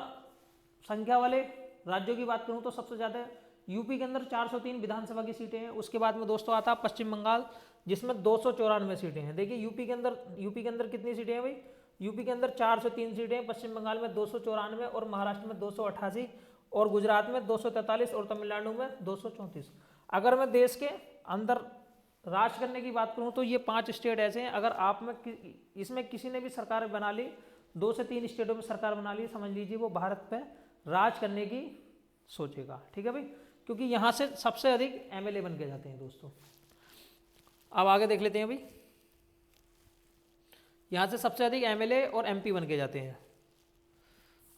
संख्या वाले राज्यों की बात करूं तो सबसे ज़्यादा यूपी के अंदर 403 विधानसभा की सीटें हैं। उसके बाद में दोस्तों आता है पश्चिम बंगाल, जिसमें 294 सीटें हैं। देखिए यूपी के अंदर कितनी सीटें हैं भाई? यूपी के अंदर 403 सीटें हैं, पश्चिम बंगाल में 294 और महाराष्ट्र में 288 और गुजरात में 243 और तमिलनाडु में 234। अगर मैं देश के अंदर राज करने की बात करूं तो ये 5 स्टेट ऐसे हैं, अगर आप में इसमें किसी ने भी सरकार बना ली, 2 से 3 स्टेटों में सरकार बना ली, समझ लीजिए वो भारत पे राज करने की सोचेगा। ठीक है भाई, क्योंकि यहाँ से सबसे अधिक एमएलए बन के जाते हैं दोस्तों। अब आगे देख लेते हैं भाई, यहाँ से सबसे अधिक एमएलए और एमपी बन के जाते हैं।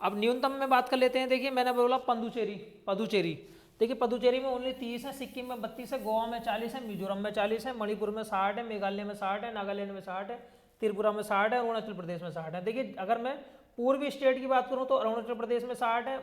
अब न्यूनतम में बात कर लेते हैं। देखिए मैंने बोला पदुचेरी, देखिए पदुचेरी में ओनली 30 है, सिक्किम में 32 है, गोवा में 40 है, मिजोरम में 40 है, मणिपुर में 60 है, मेघालय में 60 है, नागालैंड में 60 है, त्रिपुरा में 60 है, अरुणाचल प्रदेश में 60 है। देखिए अगर मैं पूर्वी स्टेट की बात करूँ तो अरुणाचल प्रदेश में 60 है,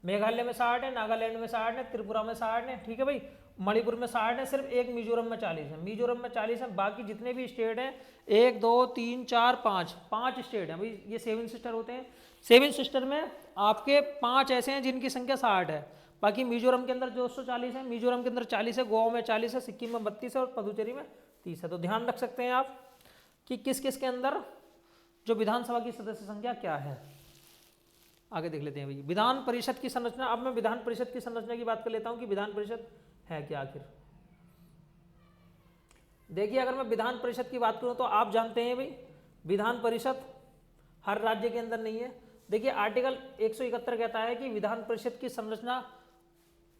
मेघालय में 60 है, नागालैंड में 60 है, त्रिपुरा में 60 है। ठीक है भाई, मणिपुर में 60 है, सिर्फ एक मिजोरम में 40 है, मिजोरम में 40 है। बाकी जितने भी स्टेट हैं 1 2 3 4 5 स्टेट हैं भाई, ये 7 सिस्टर होते हैं। 7 सिस्टर में आपके 5 ऐसे हैं जिनकी संख्या 60 है। बाकी मिजोरम के अंदर 240 है, मिजोरम के अंदर 40 है, गोवा में 40 है, सिक्किम में 32 है और पुदुचेरी में 30 है। तो ध्यान रख सकते हैं आप कि किस किस के अंदर जो विधानसभा की सदस्य संख्या क्या है। आगे देख लेते हैं भाई विधान परिषद की संरचना। अब मैं विधान परिषद की संरचना की बात कर लेता हूं कि विधान परिषद है क्या आखिर। देखिए अगर मैं विधान परिषद की बात करूं तो आप जानते हैं भाई विधान परिषद हर राज्य के अंदर नहीं है। देखिए आर्टिकल 171 कहता है कि विधान परिषद की संरचना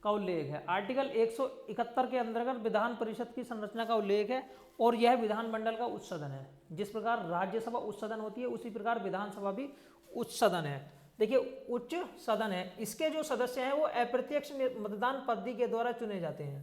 का उल्लेख है। आर्टिकल 171 के अंतर्गत विधान परिषद की संरचना का उल्लेख है और यह विधानमंडल का उच्च सदन है। जिस प्रकार राज्यसभा उच्च सदन होती है उसी प्रकार विधानसभा भी उच्च सदन है। देखिए उच्च सदन है, इसके जो सदस्य हैं वो अप्रत्यक्ष मतदान पद्धति के द्वारा चुने जाते हैं।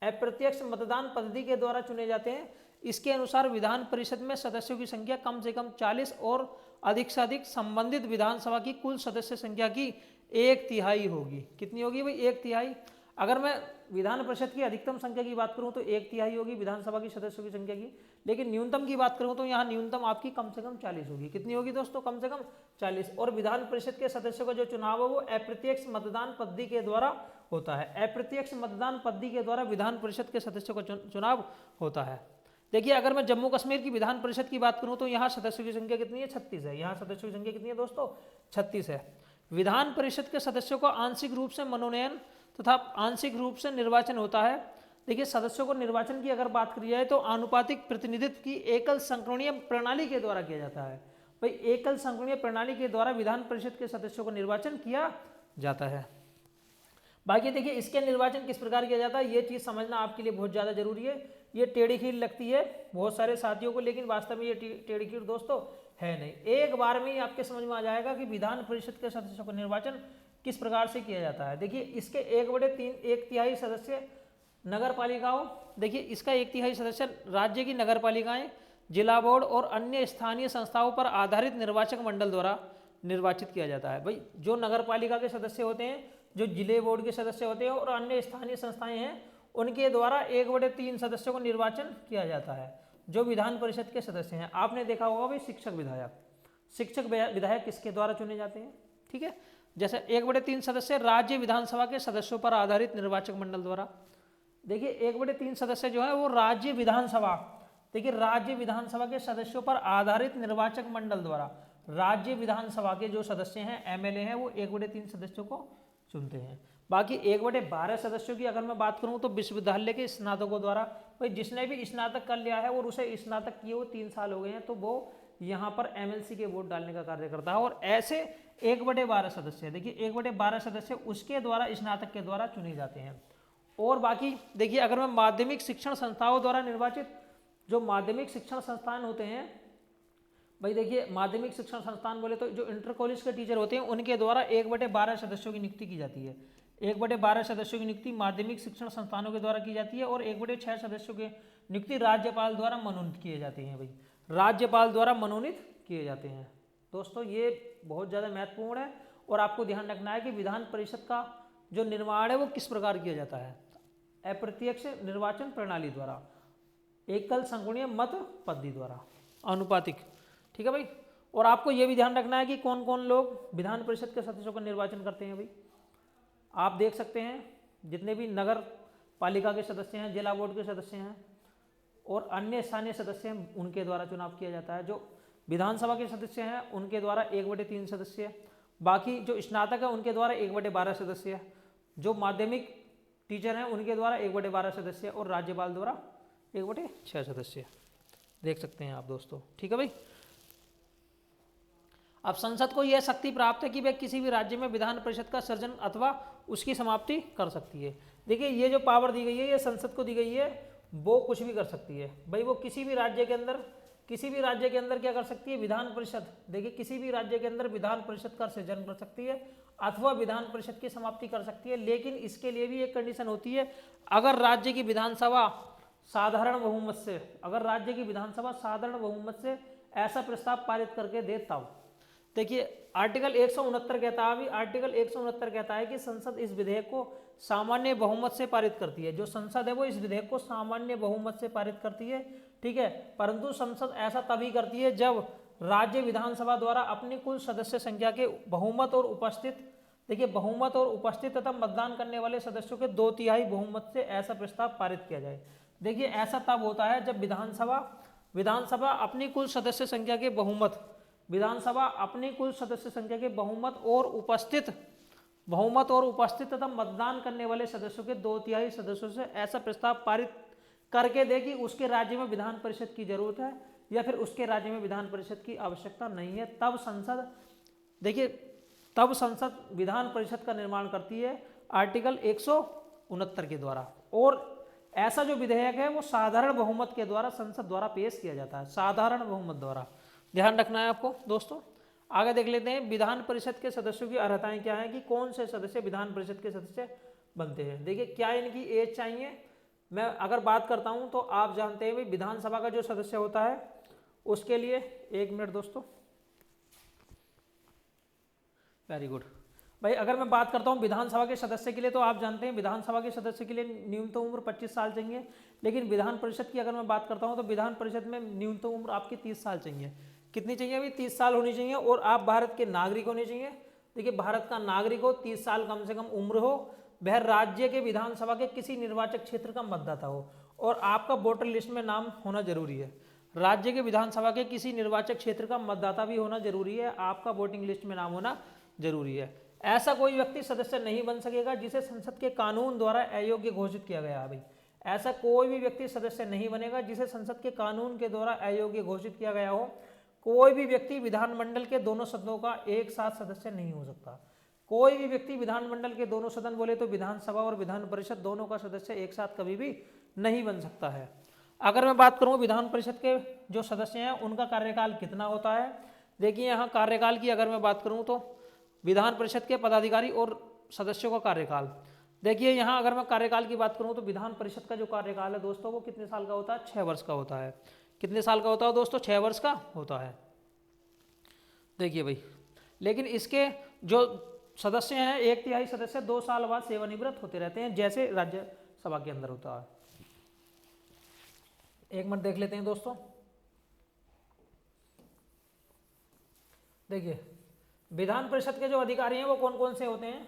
अप्रत्यक्ष मतदान पद्धति के द्वारा चुने जाते हैं। इसके अनुसार विधान परिषद में सदस्यों की संख्या कम से कम 40 और अधिक से अधिक संबंधित विधानसभा की कुल सदस्य संख्या की 1/3 होगी। कितनी होगी भाई? 1/3। अगर मैं विधान परिषद की अधिकतम संख्या की बात करूं तो 1/3 होगी विधानसभा की सदस्यों की संख्या की, लेकिन न्यूनतम की बात करूं तो यहाँ न्यूनतम आपकी कम से कम 40 होगी। कितनी होगी दोस्तों? कम से कम 40। और विधान परिषद के सदस्यों का जो चुनाव है वो अप्रत्यक्ष मतदान पद्धति के द्वारा होता है। अप्रत्यक्ष मतदान पद्धति के द्वारा विधान परिषद के सदस्यों का चुनाव होता है। देखिए अगर मैं जम्मू कश्मीर की विधान परिषद की बात करूं तो यहाँ सदस्यों की संख्या कितनी है? 36 है। यहाँ सदस्यों की संख्या कितनी है दोस्तों? 36 है। विधान परिषद के सदस्यों का आंशिक रूप से मनोनयन तथा आंशिक रूप से निर्वाचन होता है। देखिए सदस्यों को निर्वाचन की अगर बात करी जाए तो आनुपातिक प्रतिनिधित्व की एकल संक्रमणीय प्रणाली के द्वारा किया जाता है। भाई एकल संक्रमणीय प्रणाली के द्वारा विधान परिषद के सदस्यों को निर्वाचन किया जाता है। बाकी देखिए इसके निर्वाचन किस प्रकार किया जाता है ये चीज़ समझना आपके लिए बहुत ज़्यादा जरूरी है। ये टेढ़ी खीर लगती है बहुत सारे साथियों को, लेकिन वास्तव में ये टेढ़ी खीर दोस्तों है नहीं। एक बार में ही आपके समझ में आ जाएगा कि विधान परिषद के सदस्यों का निर्वाचन किस प्रकार से किया जाता है। देखिए इसके 1/3 सदस्य नगर पालिकाओं, देखिए इसका 1/3 सदस्य राज्य की नगर पालिकाएं, जिला बोर्ड और अन्य स्थानीय संस्थाओं पर आधारित निर्वाचक मंडल द्वारा निर्वाचित किया जाता है। भाई जो नगर पालिका के सदस्य होते हैं, जो जिले बोर्ड के सदस्य होते हैं और अन्य स्थानीय संस्थाएं हैं, उनके द्वारा 1/3 सदस्यों को निर्वाचन किया जाता है। जो विधान परिषद के सदस्य हैं, आपने देखा होगा भाई शिक्षक विधायक किसके द्वारा चुने जाते हैं? ठीक है, जैसे 1/3 सदस्य राज्य विधानसभा के सदस्यों पर आधारित निर्वाचक मंडल द्वारा। देखिए 1/3 सदस्य जो है वो राज्य विधानसभा, देखिए राज्य विधानसभा के सदस्यों पर आधारित निर्वाचक मंडल द्वारा राज्य विधानसभा के जो सदस्य हैं एमएलए हैं वो 1/3 सदस्यों को चुनते हैं। बाकी 1/12 सदस्यों की अगर मैं बात करूं तो विश्वविद्यालय के स्नातकों द्वारा, भाई जिसने भी स्नातक कर लिया है और उसे स्नातक किए हुए 3 साल हो गए हैं तो वो यहाँ पर एमएलसी के वोट डालने का कार्य करता है। और ऐसे 1/12 सदस्य, देखिए 1/12 सदस्य उसके द्वारा स्नातक के द्वारा चुने जाते हैं। और बाकी देखिए अगर मैं माध्यमिक शिक्षण संस्थाओं द्वारा निर्वाचित, जो माध्यमिक शिक्षण संस्थान होते हैं भाई देखिए, माध्यमिक शिक्षण संस्थान बोले तो जो इंटर कॉलेज के टीचर होते हैं उनके द्वारा 1/12 सदस्यों की नियुक्ति की जाती है। 1/12 सदस्यों की नियुक्ति माध्यमिक शिक्षण संस्थानों के द्वारा की जाती है और 1/6 सदस्यों की नियुक्ति राज्यपाल द्वारा मनोनीत किए जाते हैं। भाई राज्यपाल द्वारा मनोनीत किए जाते हैं। दोस्तों ये बहुत ज़्यादा महत्वपूर्ण है और आपको ध्यान रखना है कि विधान परिषद का जो निर्माण है वो किस प्रकार किया जाता है। अप्रत्यक्ष निर्वाचन प्रणाली द्वारा, एकल संगुणीय मत पद्धति द्वारा, आनुपातिक। ठीक है भाई। और आपको ये भी ध्यान रखना है कि कौन कौन लोग विधान परिषद के सदस्यों का निर्वाचन करते हैं। भाई आप देख सकते हैं जितने भी नगर पालिका के सदस्य हैं, जिला बोर्ड के सदस्य हैं और अन्य स्थानीय सदस्य हैं, उनके द्वारा चुनाव किया जाता है। जो विधानसभा के सदस्य हैं उनके द्वारा 1/3 सदस्य, बाकी जो स्नातक है उनके द्वारा 1/12 सदस्य, जो माध्यमिक टीचर हैं उनके द्वारा 1/12 सदस्य और राज्यपाल द्वारा 1/6 सदस्य। देख सकते हैं आप दोस्तों। ठीक है भाई। अब संसद को यह शक्ति प्राप्त है कि वह किसी भी राज्य में विधान परिषद का सृजन अथवा उसकी समाप्ति कर सकती है। देखिए ये जो पावर दी गई है ये संसद को दी गई है, वो कुछ भी कर सकती है। भाई वो किसी भी राज्य के अंदर क्या कर सकती है, विधान परिषद। देखिए किसी भी राज्य के अंदर विधान परिषद का सृजन कर सकती है अथवा विधान परिषद की समाप्ति कर सकती है, लेकिन इसके लिए भी एक कंडीशन होती है, अगर राज्य की विधानसभा साधारण बहुमत से ऐसा प्रस्ताव पारित करके दे तब। देखिए आर्टिकल 169 कहता है कि संसद इस विधेयक को सामान्य बहुमत से पारित करती है। जो संसद है वो इस विधेयक को सामान्य बहुमत से पारित करती है। ठीक है, परंतु संसद ऐसा तभी करती है जब राज्य विधानसभा द्वारा अपनी कुल सदस्य संख्या के बहुमत और उपस्थित तथा मतदान करने वाले सदस्यों के 2/3 बहुमत से ऐसा प्रस्ताव पारित किया जाए। देखिए ऐसा तब होता है जब विधानसभा अपनी कुल सदस्य संख्या के बहुमत और उपस्थित तथा मतदान करने वाले सदस्यों के 2/3 सदस्यों से ऐसा प्रस्ताव पारित करके दे कि उसके राज्य में विधान परिषद की जरूरत है या फिर उसके राज्य में विधान परिषद की आवश्यकता नहीं है, तब संसद विधान परिषद का निर्माण करती है आर्टिकल 169 के द्वारा। और ऐसा जो विधेयक है वो साधारण बहुमत के द्वारा संसद द्वारा पेश किया जाता है, साधारण बहुमत द्वारा। ध्यान रखना है आपको दोस्तों। आगे देख लेते हैं विधान परिषद के सदस्यों की अर्हताएं क्या है कि कौन से सदस्य विधान परिषद के सदस्य बनते हैं। देखिए क्या इनकी एज चाहिए, मैं अगर बात करता हूं तो आप जानते हैं विधानसभा का जो सदस्य होता है उसके लिए, एक मिनट दोस्तों, वेरी गुड भाई। अगर मैं बात करता हूं विधानसभा के सदस्य के लिए तो आप जानते हैं विधानसभा के सदस्य के लिए न्यूनतम उम्र 25 साल चाहिए, लेकिन विधान परिषद की अगर मैं बात करता हूं तो विधान परिषद में न्यूनतम उम्र आपकी 30 साल चाहिए। कितनी चाहिए अभी, 30 साल होनी चाहिए। और आप भारत के नागरिक होने चाहिए। देखिए भारत का नागरिक हो, 30 साल कम से कम उम्र हो, वह राज्य के विधानसभा के किसी निर्वाचक क्षेत्र का मतदाता हो और आपका वोटर लिस्ट में नाम होना जरूरी है। राज्य के विधानसभा के किसी निर्वाचक क्षेत्र का मतदाता भी होना जरूरी है, आपका वोटिंग लिस्ट में नाम होना जरूरी है। ऐसा कोई व्यक्ति सदस्य नहीं बन सकेगा जिसे संसद के कानून द्वारा अयोग्य घोषित किया गया है। भाई ऐसा कोई भी व्यक्ति सदस्य नहीं बनेगा जिसे संसद के कानून के द्वारा अयोग्य घोषित किया गया हो। कोई भी व्यक्ति विधानमंडल के दोनों सदनों का एक साथ सदस्य नहीं हो सकता। कोई भी व्यक्ति विधानमंडल के दोनों सदन बोले तो विधानसभा और विधान परिषद दोनों का सदस्य एक साथ कभी भी नहीं बन सकता है। अगर मैं बात करूं विधान परिषद के जो सदस्य हैं उनका कार्यकाल कितना होता है, देखिए यहाँ कार्यकाल की अगर मैं बात करूं तो विधान परिषद के पदाधिकारी और सदस्यों का कार्यकाल, देखिए यहाँ अगर मैं कार्यकाल की बात करूं तो विधान परिषद का जो कार्यकाल है दोस्तों वो कितने साल का होता है, 6 वर्ष का होता है। कितने साल का होता है दोस्तों, 6 वर्ष का होता है। देखिए भाई, लेकिन इसके जो सदस्य हैं 1/3 सदस्य 2 साल बाद सेवानिवृत्त होते रहते हैं, जैसे राज्यसभा के अंदर होता है। एक मिनट देख लेते हैं दोस्तों। देखिए विधान परिषद के जो अधिकारी हैं वो कौन कौन से होते हैं,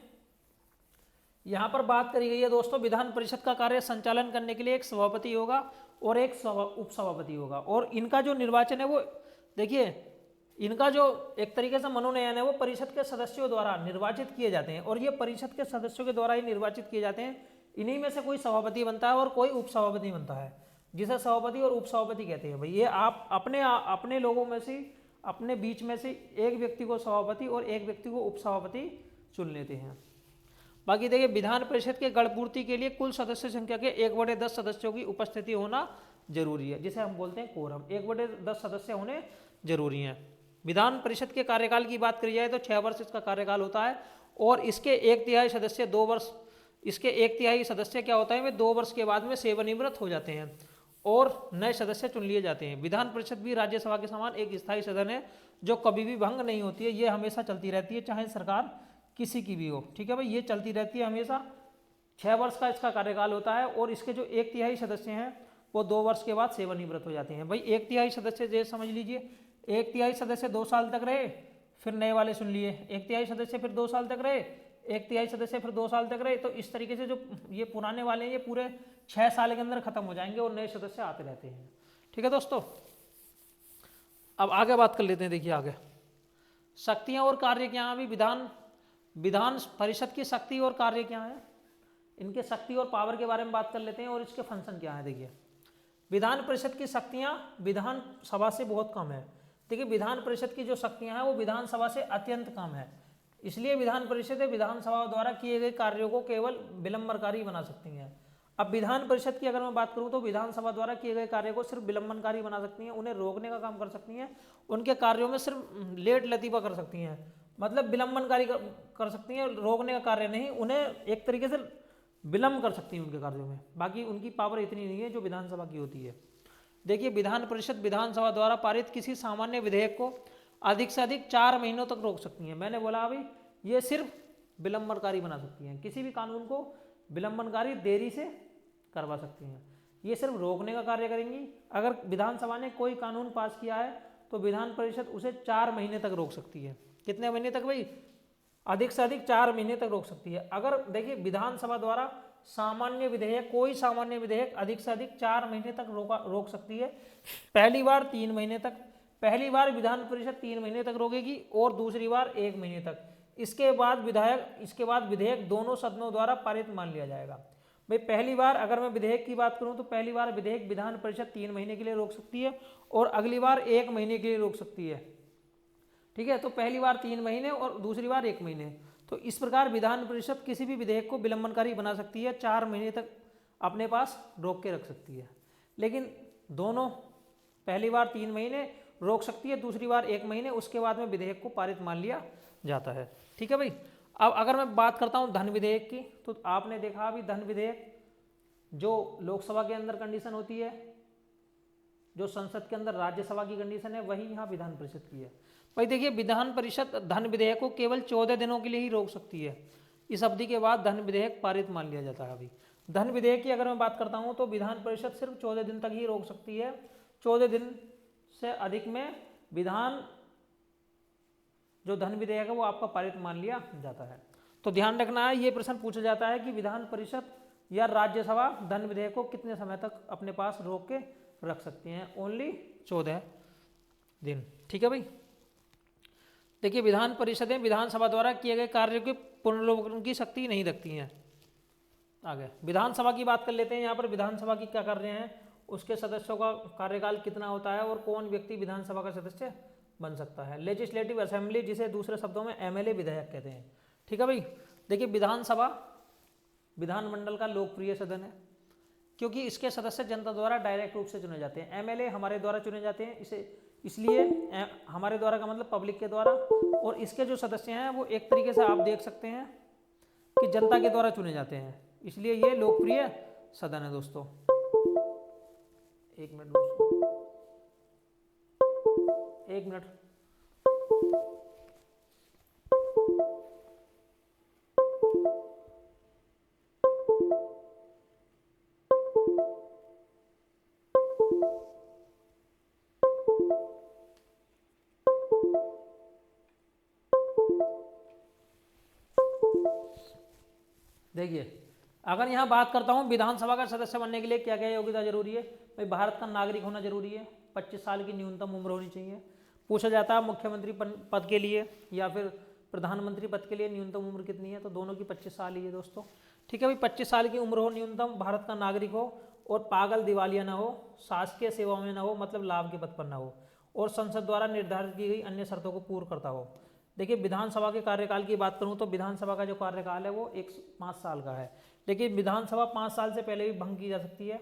यहाँ पर बात करी गई है दोस्तों। विधान परिषद का कार्य संचालन करने के लिए एक सभापति होगा और एक उपसभापति होगा, और इनका जो निर्वाचन है वो, देखिए इनका जो एक तरीके से मनोनयन है वो परिषद के सदस्यों द्वारा निर्वाचित किए जाते हैं, और ये परिषद के सदस्यों के द्वारा ही निर्वाचित किए जाते हैं। इन्हीं में से कोई सभापति बनता है और कोई उपसभापति बनता है, जिसे सभापति और उपसभापति कहते हैं। भाई ये आप अपने लोगों में से, अपने बीच में से एक व्यक्ति को सभापति और एक व्यक्ति को उपसभापति चुन लेते हैं। बाकी देखिए विधान परिषद के गणपूर्ति के लिए कुल सदस्य संख्या के 1/10 सदस्यों की उपस्थिति होना जरूरी है, जिसे हम बोलते हैं कोरम। 1/10 सदस्य होने जरूरी हैं। विधान परिषद के कार्यकाल की बात करी जाए तो 6 वर्ष इसका कार्यकाल होता है और इसके 1/3 सदस्य 2 वर्ष, इसके 1/3 सदस्य क्या होता है, वे 2 वर्ष के बाद में सेवानिवृत्त हो जाते हैं और नए सदस्य चुन लिए जाते हैं। विधान परिषद भी राज्यसभा के समान एक स्थायी सदन है जो कभी भी भंग नहीं होती है, ये हमेशा चलती रहती है, चाहे सरकार किसी की भी हो। ठीक है भाई, ये चलती रहती है हमेशा। 6 वर्ष का इसका कार्यकाल होता है और इसके जो 1/3 सदस्य हैं वो 2 वर्ष के बाद सेवानिवृत्त हो जाते हैं। भाई 1/3 सदस्य ये समझ लीजिए, 1/3 सदस्य 2 साल तक रहे, फिर नए वाले सुन लिए, 1/3 सदस्य फिर 2 साल तक रहे, 1/3 सदस्य फिर 2 साल तक रहे। तो इस तरीके से जो ये पुराने वाले हैं ये पूरे 6 साल के अंदर खत्म हो जाएंगे और नए सदस्य आते रहते हैं। ठीक है दोस्तों, अब आगे बात कर लेते हैं। देखिए आगे शक्तियां और कार्य क्या हैं। अभी विधान परिषद की शक्ति और कार्य क्या है, इनके शक्ति और पावर के बारे में बात कर लेते हैं और इसके फंक्शन क्या है। देखिए विधान परिषद की शक्तियां विधानसभा से बहुत कम है। देखिए विधान परिषद की जो शक्तियां हैं वो विधानसभा से अत्यंत कम है, इसलिए विधान परिषद विधानसभा द्वारा किए गए कार्यों को केवल विलंबनकारी बना सकती हैं। अब विधान परिषद की अगर मैं बात करूं तो विधानसभा द्वारा किए गए कार्य को सिर्फ विलंबनकारी बना सकती हैं, उन्हें रोकने का काम कर सकती हैं, उनके कार्यों में सिर्फ लेट लतीफ़ा कर सकती हैं, मतलब विलंबनकारी कर सकती हैं, रोकने का कार्य नहीं, उन्हें एक तरीके से विलंब कर सकती हैं उनके कार्यों में। बाकी उनकी पावर इतनी नहीं है जो विधानसभा की होती है। देखिए विधान परिषद विधानसभा द्वारा पारित किसी सामान्य विधेयक को अधिक से अधिक 4 महीनों तक रोक सकती हैं। मैंने बोला अभी ये सिर्फ विलंबनकारी बना सकती हैं, किसी भी कानून को विलंबनकारी देरी से करवा सकती हैं, ये सिर्फ रोकने का कार्य करेंगी। अगर विधानसभा ने कोई कानून पास किया है तो विधान परिषद उसे 4 महीने तक रोक सकती है। कितने महीने तक भाई, अधिक से अधिक 4 महीने तक रोक सकती है। अगर देखिए विधानसभा द्वारा सामान्य विधेयक, कोई सामान्य विधेयक अधिक से अधिक 4 महीने तक रोक सकती है। पहली बार 3 महीने तक, पहली बार विधान परिषद 3 महीने तक रोकेगी और दूसरी बार 1 महीने तक। इसके बाद विधेयक दोनों सदनों द्वारा पारित मान लिया जाएगा। भाई पहली बार अगर मैं विधेयक की बात करूं तो पहली बार विधेयक विधान परिषद 3 महीने के लिए रोक सकती है और अगली बार 1 महीने के लिए रोक सकती है। ठीक है, तो पहली बार 3 महीने और दूसरी बार 1 महीने। तो इस प्रकार विधान परिषद किसी भी विधेयक को विलंबनकारी बना सकती है, 4 महीने तक अपने पास रोक के रख सकती है। लेकिन दोनों पहली बार 3 महीने रोक सकती है, दूसरी बार 1 महीने, उसके बाद में विधेयक को पारित मान लिया जाता है। ठीक है भाई, अब अगर मैं बात करता हूँ धन विधेयक की, तो आपने देखा अभी धन विधेयक जो लोकसभा के अंदर कंडीशन होती है, जो संसद के अंदर राज्यसभा की कंडीशन है, वही यहाँ विधान परिषद की है। भाई देखिए विधान परिषद धन विधेयक को केवल 14 दिनों के लिए ही रोक सकती है, इस अवधि के बाद धन विधेयक पारित मान लिया जाता है। अभी धन विधेयक की अगर मैं बात करता हूँ तो विधान परिषद सिर्फ 14 दिन तक ही रोक सकती है, 14 दिन से अधिक में जो धन विधेयक है वो आपका पारित मान लिया जाता है। तो ध्यान रखना है, ये प्रश्न पूछा जाता है कि विधान परिषद या राज्यसभा धन विधेयक को कितने समय तक अपने पास रोक के रख सकती हैं, ओनली 14 दिन। ठीक है भाई, देखिए विधान परिषदें विधानसभा द्वारा किए गए कार्यों के पुनर्लोकन की शक्ति नहीं रखती हैं। आगे विधानसभा की बात कर लेते हैं। यहाँ पर विधानसभा की क्या कार्य हैं, उसके सदस्यों का कार्यकाल कितना होता है और कौन व्यक्ति विधानसभा का सदस्य बन सकता है। लेजिस्लेटिव असेंबली, जिसे दूसरे शब्दों में एमएलए विधायक कहते हैं। ठीक है भाई, देखिए विधानसभा विधानमंडल का लोकप्रिय सदन है क्योंकि इसके सदस्य जनता द्वारा डायरेक्ट रूप से चुने जाते हैं। एमएलए हमारे द्वारा चुने जाते हैं, इसलिए हमारे द्वारा का मतलब पब्लिक के द्वारा, और इसके जो सदस्य हैं वो एक तरीके से आप देख सकते हैं कि जनता के द्वारा चुने जाते हैं, इसलिए ये लोकप्रिय सदन है दोस्तों। एक मिनट दोस्तों, एक मिनट। देखिए अगर यहाँ बात करता हूँ विधानसभा का सदस्य बनने के लिए क्या क्या योग्यता जरूरी है। भाई भारत का नागरिक होना जरूरी है, 25 साल की न्यूनतम उम्र होनी चाहिए। पूछा जाता है मुख्यमंत्री पद के लिए या फिर प्रधानमंत्री पद के लिए न्यूनतम उम्र कितनी है, तो दोनों की 25 साल ही है दोस्तों। ठीक है भाई, 25 साल की उम्र हो न्यूनतम, भारत का नागरिक हो और पागल दिवालिया ना हो, शासकीय सेवा में ना हो मतलब लाभ के पद पर ना हो, और संसद द्वारा निर्धारित की गई अन्य शर्तों को पूर्ण करता हो। देखिए विधानसभा के कार्यकाल की बात करूं तो विधानसभा का जो कार्यकाल है वो 5 साल का है, लेकिन विधानसभा 5 साल से पहले भी भंग की जा सकती है।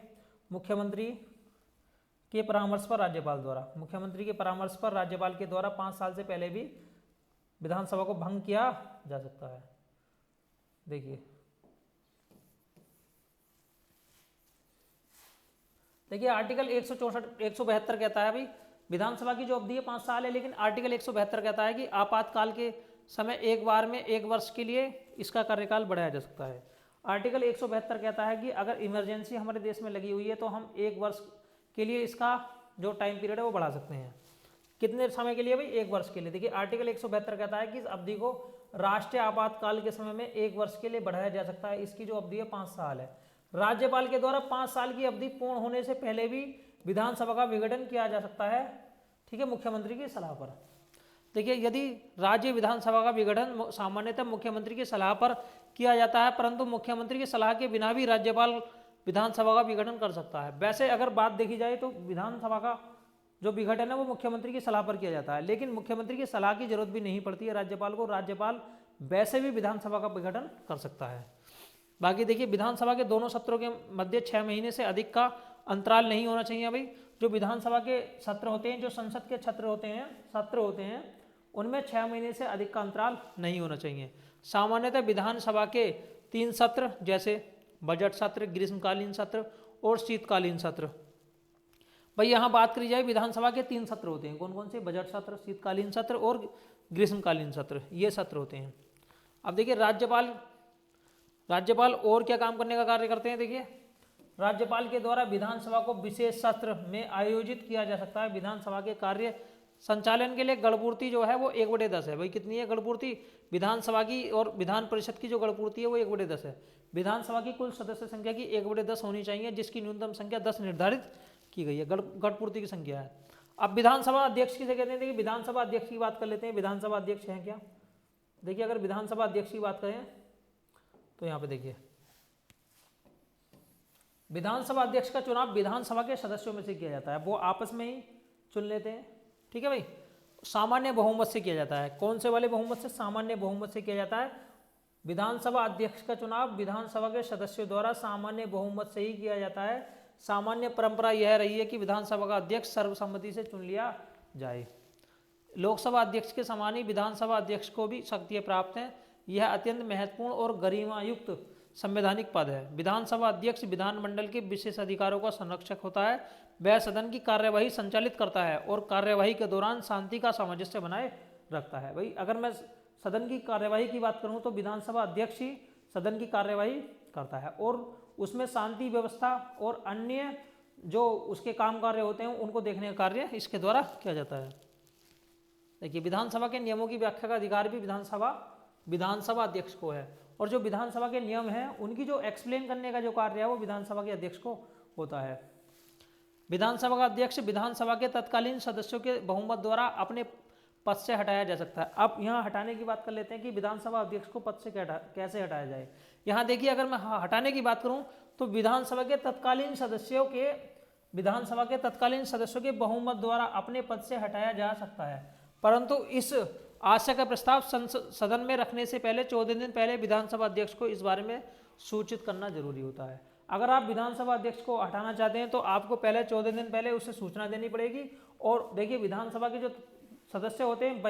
मुख्यमंत्री के परामर्श पर राज्यपाल द्वारा, मुख्यमंत्री के परामर्श पर राज्यपाल के द्वारा 5 साल से पहले भी विधानसभा को भंग किया जा सकता है। देखिए आर्टिकल 172 कहता है भाई विधानसभा की जो अवधि है 5 साल है, लेकिन आर्टिकल 172 कहता है कि आपातकाल के समय एक बार में 1 वर्ष के लिए इसका कार्यकाल बढ़ाया जा सकता है। आर्टिकल 172 कहता है कि अगर इमरजेंसी हमारे देश में लगी हुई है तो हम 1 वर्ष के लिए इसका जो टाइम पीरियड है वो बढ़ा सकते हैं। कितने समय के लिए भाई? 1 वर्ष के लिए। देखिए आर्टिकल 172 कहता है कि इस अवधि को राष्ट्रीय आपातकाल के समय में 1 वर्ष के लिए बढ़ाया जा सकता है। इसकी जो अवधि है 5 साल है। राज्यपाल के द्वारा 5 साल की अवधि पूर्ण होने से पहले भी विधानसभा का विघटन किया जा सकता है, ठीक है, मुख्यमंत्री की सलाह पर। देखिए यदि राज्य विधानसभा का विघटन सामान्यतः मुख्यमंत्री की सलाह पर किया जाता है, परंतु मुख्यमंत्री की सलाह के बिना भी राज्यपाल विधानसभा का विघटन कर सकता है। वैसे अगर बात देखी जाए तो विधानसभा का जो विघटन है वो मुख्यमंत्री की सलाह पर किया जाता है, लेकिन मुख्यमंत्री की सलाह की जरूरत भी नहीं पड़ती है राज्यपाल को। राज्यपाल वैसे भी विधानसभा का विघटन कर सकता है। बाकी देखिए विधानसभा के दोनों सत्रों के मध्य 6 महीने से अधिक का अंतराल नहीं होना चाहिए। भाई जो विधानसभा के सत्र होते हैं, जो संसद के सत्र होते हैं उनमें 6 महीने से अधिक का अंतराल नहीं होना चाहिए। सामान्यतः विधानसभा के 3 सत्र जैसे बजट सत्र, ग्रीष्मकालीन सत्र और शीतकालीन सत्र। भाई यहाँ बात करी जाए विधानसभा के 3 सत्र होते हैं। कौन कौन से? बजट सत्र, शीतकालीन सत्र और ग्रीष्मकालीन सत्र, ये सत्र होते हैं। अब देखिए राज्यपाल और क्या काम करने का कार्य करते हैं? देखिए राज्यपाल के द्वारा विधानसभा को विशेष सत्र में आयोजित किया जा सकता है। विधानसभा के कार्य संचालन के लिए गणपूर्ति जो है वो 1/10 है। भाई कितनी है गणपूर्ति? विधानसभा की और विधान परिषद की जो गणपूर्ति है वो 1/10 है। विधानसभा की कुल सदस्य संख्या की 1/10 होनी चाहिए, जिसकी न्यूनतम संख्या 10 निर्धारित की गई है, गणपूर्ति की संख्या है। अब विधानसभा अध्यक्ष किसे कहते हैं? देखिए विधानसभा अध्यक्ष की बात कर लेते हैं। विधानसभा अध्यक्ष हैं क्या? देखिए अगर विधानसभा अध्यक्ष की बात करें तो यहाँ पे देखिए विधानसभा अध्यक्ष का चुनाव विधानसभा के सदस्यों में से किया जाता है। वो आपस में ही चुन लेते हैं, ठीक है भाई। सामान्य बहुमत से किया जाता है। कौन से वाले बहुमत से? सामान्य बहुमत से किया जाता है। विधानसभा अध्यक्ष का चुनाव विधानसभा के सदस्यों द्वारा सामान्य बहुमत से ही किया जाता है। सामान्य परंपरा यह रही है कि विधानसभा का अध्यक्ष सर्वसम्मति से चुन लिया जाए। लोकसभा अध्यक्ष के समान ही विधानसभा अध्यक्ष को भी शक्तियां प्राप्त हैं। यह अत्यंत महत्वपूर्ण और गरिमायुक्त संवैधानिक पद है। विधानसभा अध्यक्ष विधानमंडल के विशेष अधिकारों का संरक्षक होता है। वह सदन की कार्यवाही संचालित करता है और कार्यवाही के दौरान शांति का सामंजस्य बनाए रखता है। भाई अगर मैं सदन की कार्यवाही की बात करूं तो विधानसभा अध्यक्ष ही सदन की कार्यवाही करता है और उसमें शांति व्यवस्था और अन्य जो उसके काम कार्य होते हैं उनको देखने का कार्य इसके द्वारा किया जाता है। देखिए विधानसभा के नियमों की व्याख्या का अधिकार भी विधानसभा अध्यक्ष को है, और जो विधानसभा के नियम हैं उनकी जो एक्सप्लेन करने का जो कार्य है वो विधानसभा के अध्यक्ष को होता है। विधानसभा का अध्यक्ष विधानसभा के तत्कालीन सदस्यों के बहुमत द्वारा अपने पद से हटाया जा सकता है। अब यहाँ हटाने की बात कर लेते हैं कि विधानसभा अध्यक्ष को पद से कैसे हटाया जाए। यहाँ देखिए अगर मैं हटाने की बात करूँ तो विधानसभा के तत्कालीन सदस्यों के बहुमत द्वारा अपने पद से हटाया जा सकता है, परंतु इस आशय का प्रस्ताव सदन में रखने से पहले 14 दिन पहले विधानसभा अध्यक्ष को इस बारे में सूचित करना जरूरी होता है। अगर आप विधानसभा अध्यक्ष को हटाना चाहते हैं तो आपको पहले 14 दिन पहले उसे सूचना देनी पड़ेगी। और देखिए विधानसभा के जो सदस्य होते हैं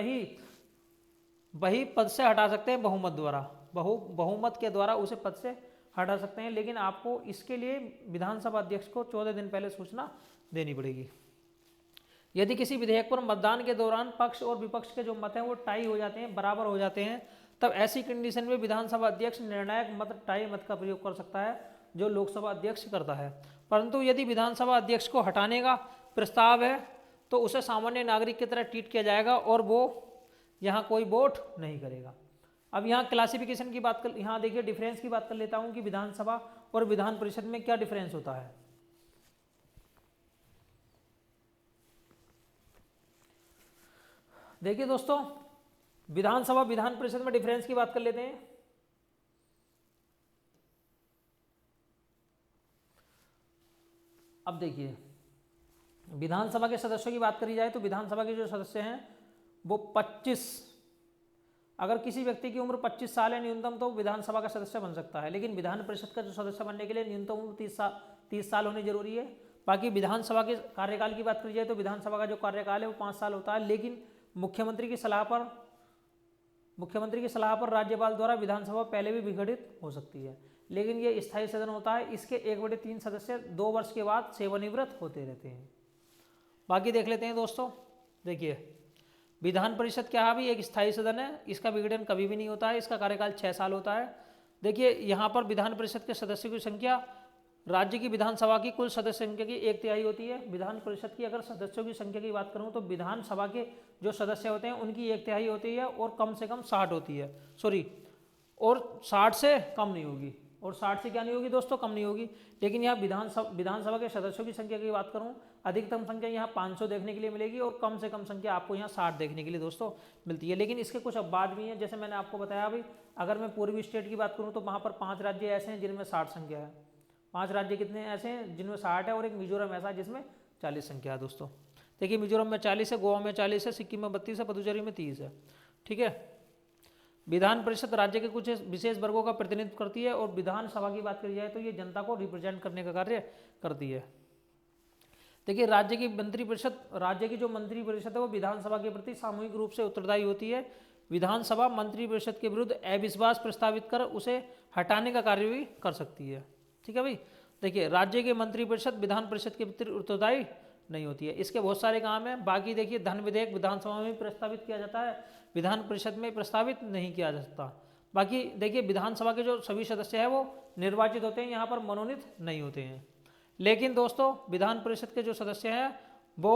वही पद से हटा सकते हैं बहुमत द्वारा, बहुमत के द्वारा उसे पद से हटा सकते हैं, लेकिन आपको इसके लिए विधानसभा अध्यक्ष को 14 दिन पहले सूचना देनी पड़ेगी। यदि किसी विधेयक पर मतदान के दौरान पक्ष और विपक्ष के जो मत हैं वो टाई हो जाते हैं, बराबर हो जाते हैं, तब ऐसी कंडीशन में विधानसभा अध्यक्ष निर्णायक मत टाई मत का प्रयोग कर सकता है, जो लोकसभा अध्यक्ष करता है। परंतु यदि विधानसभा अध्यक्ष को हटाने का प्रस्ताव है तो उसे सामान्य नागरिक की तरह ट्रीट किया जाएगा और वो यहाँ कोई वोट नहीं करेगा। अब यहाँ क्लासिफिकेशन की बात कर, यहाँ देखिए डिफरेंस की बात कर लेता हूँ कि विधानसभा और विधान परिषद में क्या डिफरेंस होता है। देखिए दोस्तों विधानसभा विधान परिषद में डिफरेंस की बात कर लेते हैं। अब देखिए विधानसभा के सदस्यों की बात करी जाए तो विधानसभा के जो सदस्य हैं वो 25, अगर किसी व्यक्ति की उम्र 25 साल है न्यूनतम तो विधानसभा का सदस्य बन सकता है, लेकिन विधान परिषद का जो सदस्य बनने के लिए न्यूनतम उम्र 30 साल होनी जरूरी है। बाकी विधानसभा के कार्यकाल की बात करी जाए तो विधानसभा का जो कार्यकाल है वो 5 साल होता है, लेकिन मुख्यमंत्री की सलाह पर राज्यपाल द्वारा विधानसभा पहले भी विघटित हो सकती है, लेकिन ये स्थायी सदन होता है। इसके 1/3 सदस्य 2 वर्ष के बाद सेवानिवृत्त होते रहते हैं। बाकी देख लेते हैं दोस्तों। देखिए विधान परिषद क्या है भी एक स्थायी सदन है, इसका विघटन कभी भी नहीं होता है, इसका कार्यकाल 6 साल होता है। देखिए यहाँ पर विधान परिषद के सदस्यों की संख्या राज्य की विधानसभा की कुल सदस्य संख्या की 1/3 होती है। विधान परिषद की अगर सदस्यों की संख्या की बात करूँ तो विधानसभा के जो सदस्य होते हैं उनकी 1/3 होती है और कम से कम 60 होती है, और 60 से कम नहीं होगी, और 60 से क्या नहीं होगी दोस्तों, कम नहीं होगी। लेकिन यहाँ विधानसभा के सदस्यों की संख्या की बात करूँ, अधिकतम संख्या यहाँ 500 देखने के लिए मिलेगी और कम से कम संख्या आपको यहाँ 60 देखने के लिए दोस्तों मिलती है। लेकिन इसके कुछ अपवाद भी हैं, जैसे मैंने आपको बताया अभी, अगर मैं पूर्वी स्टेट की बात करूँ तो वहाँ पर 5 राज्य ऐसे हैं जिनमें 60 संख्या है। 5 राज्य कितने ऐसे हैं जिनमें 60 है, और एक मिजोरम ऐसा है जिसमें 40 संख्या है दोस्तों। देखिए मिजोरम में 40 है, गोवा में 40 है, सिक्किम में 32 है, पुदुचेरी में 30 है। ठीक है। विधान परिषद राज्य के कुछ विशेष वर्गों का प्रतिनिधित्व करती है, और विधानसभा की बात करी जाए तो ये जनता को रिप्रेजेंट करने का कार्य करती है। देखिए राज्य की जो मंत्री परिषद है वो विधानसभा के प्रति सामूहिक रूप से उत्तरदायी होती है। विधानसभा मंत्री परिषद के विरुद्ध अविश्वास प्रस्तावित कर उसे हटाने का कार्य भी कर सकती है। ठीक है भाई। देखिए राज्य के मंत्री परिषद विधान परिषद के प्रति उत्तरदायी नहीं होती है। इसके बहुत सारे काम हैं। बाकी देखिए धन विधेयक विधानसभा में प्रस्तावित किया जाता है, विधान परिषद में प्रस्तावित नहीं किया जा सकता। बाकी देखिए विधानसभा के जो सभी सदस्य हैं वो निर्वाचित होते हैं, यहाँ पर मनोनीत नहीं होते हैं। लेकिन दोस्तों विधान परिषद के जो सदस्य हैं वो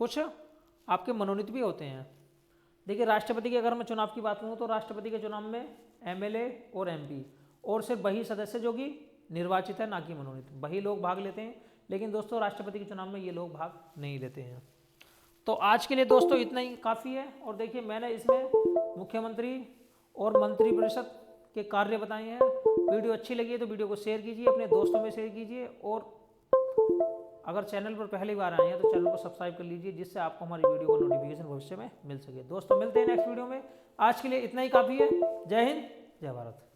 कुछ आपके मनोनीत भी होते हैं। देखिए राष्ट्रपति की अगर मैं चुनाव की बात करूँ तो राष्ट्रपति के चुनाव में MLA और MP और सिर्फ वही सदस्य जो कि निर्वाचित है, ना कि मनोनीत, वही लोग भाग लेते हैं। लेकिन दोस्तों राष्ट्रपति के चुनाव में ये लोग भाग नहीं लेते हैं। तो आज के लिए दोस्तों इतना ही काफ़ी है। और देखिए मैंने इसमें मुख्यमंत्री और मंत्री परिषद के कार्य बताए हैं। वीडियो अच्छी लगी है तो वीडियो को शेयर कीजिए, अपने दोस्तों में शेयर कीजिए, और अगर चैनल पर पहली बार आए हैं तो चैनल को सब्सक्राइब कर लीजिए, जिससे आपको हमारी वीडियो का नोटिफिकेशन भविष्य में मिल सके। दोस्तों मिलते हैं नेक्स्ट वीडियो में। आज के लिए इतना ही काफ़ी है। जय हिंद, जय भारत।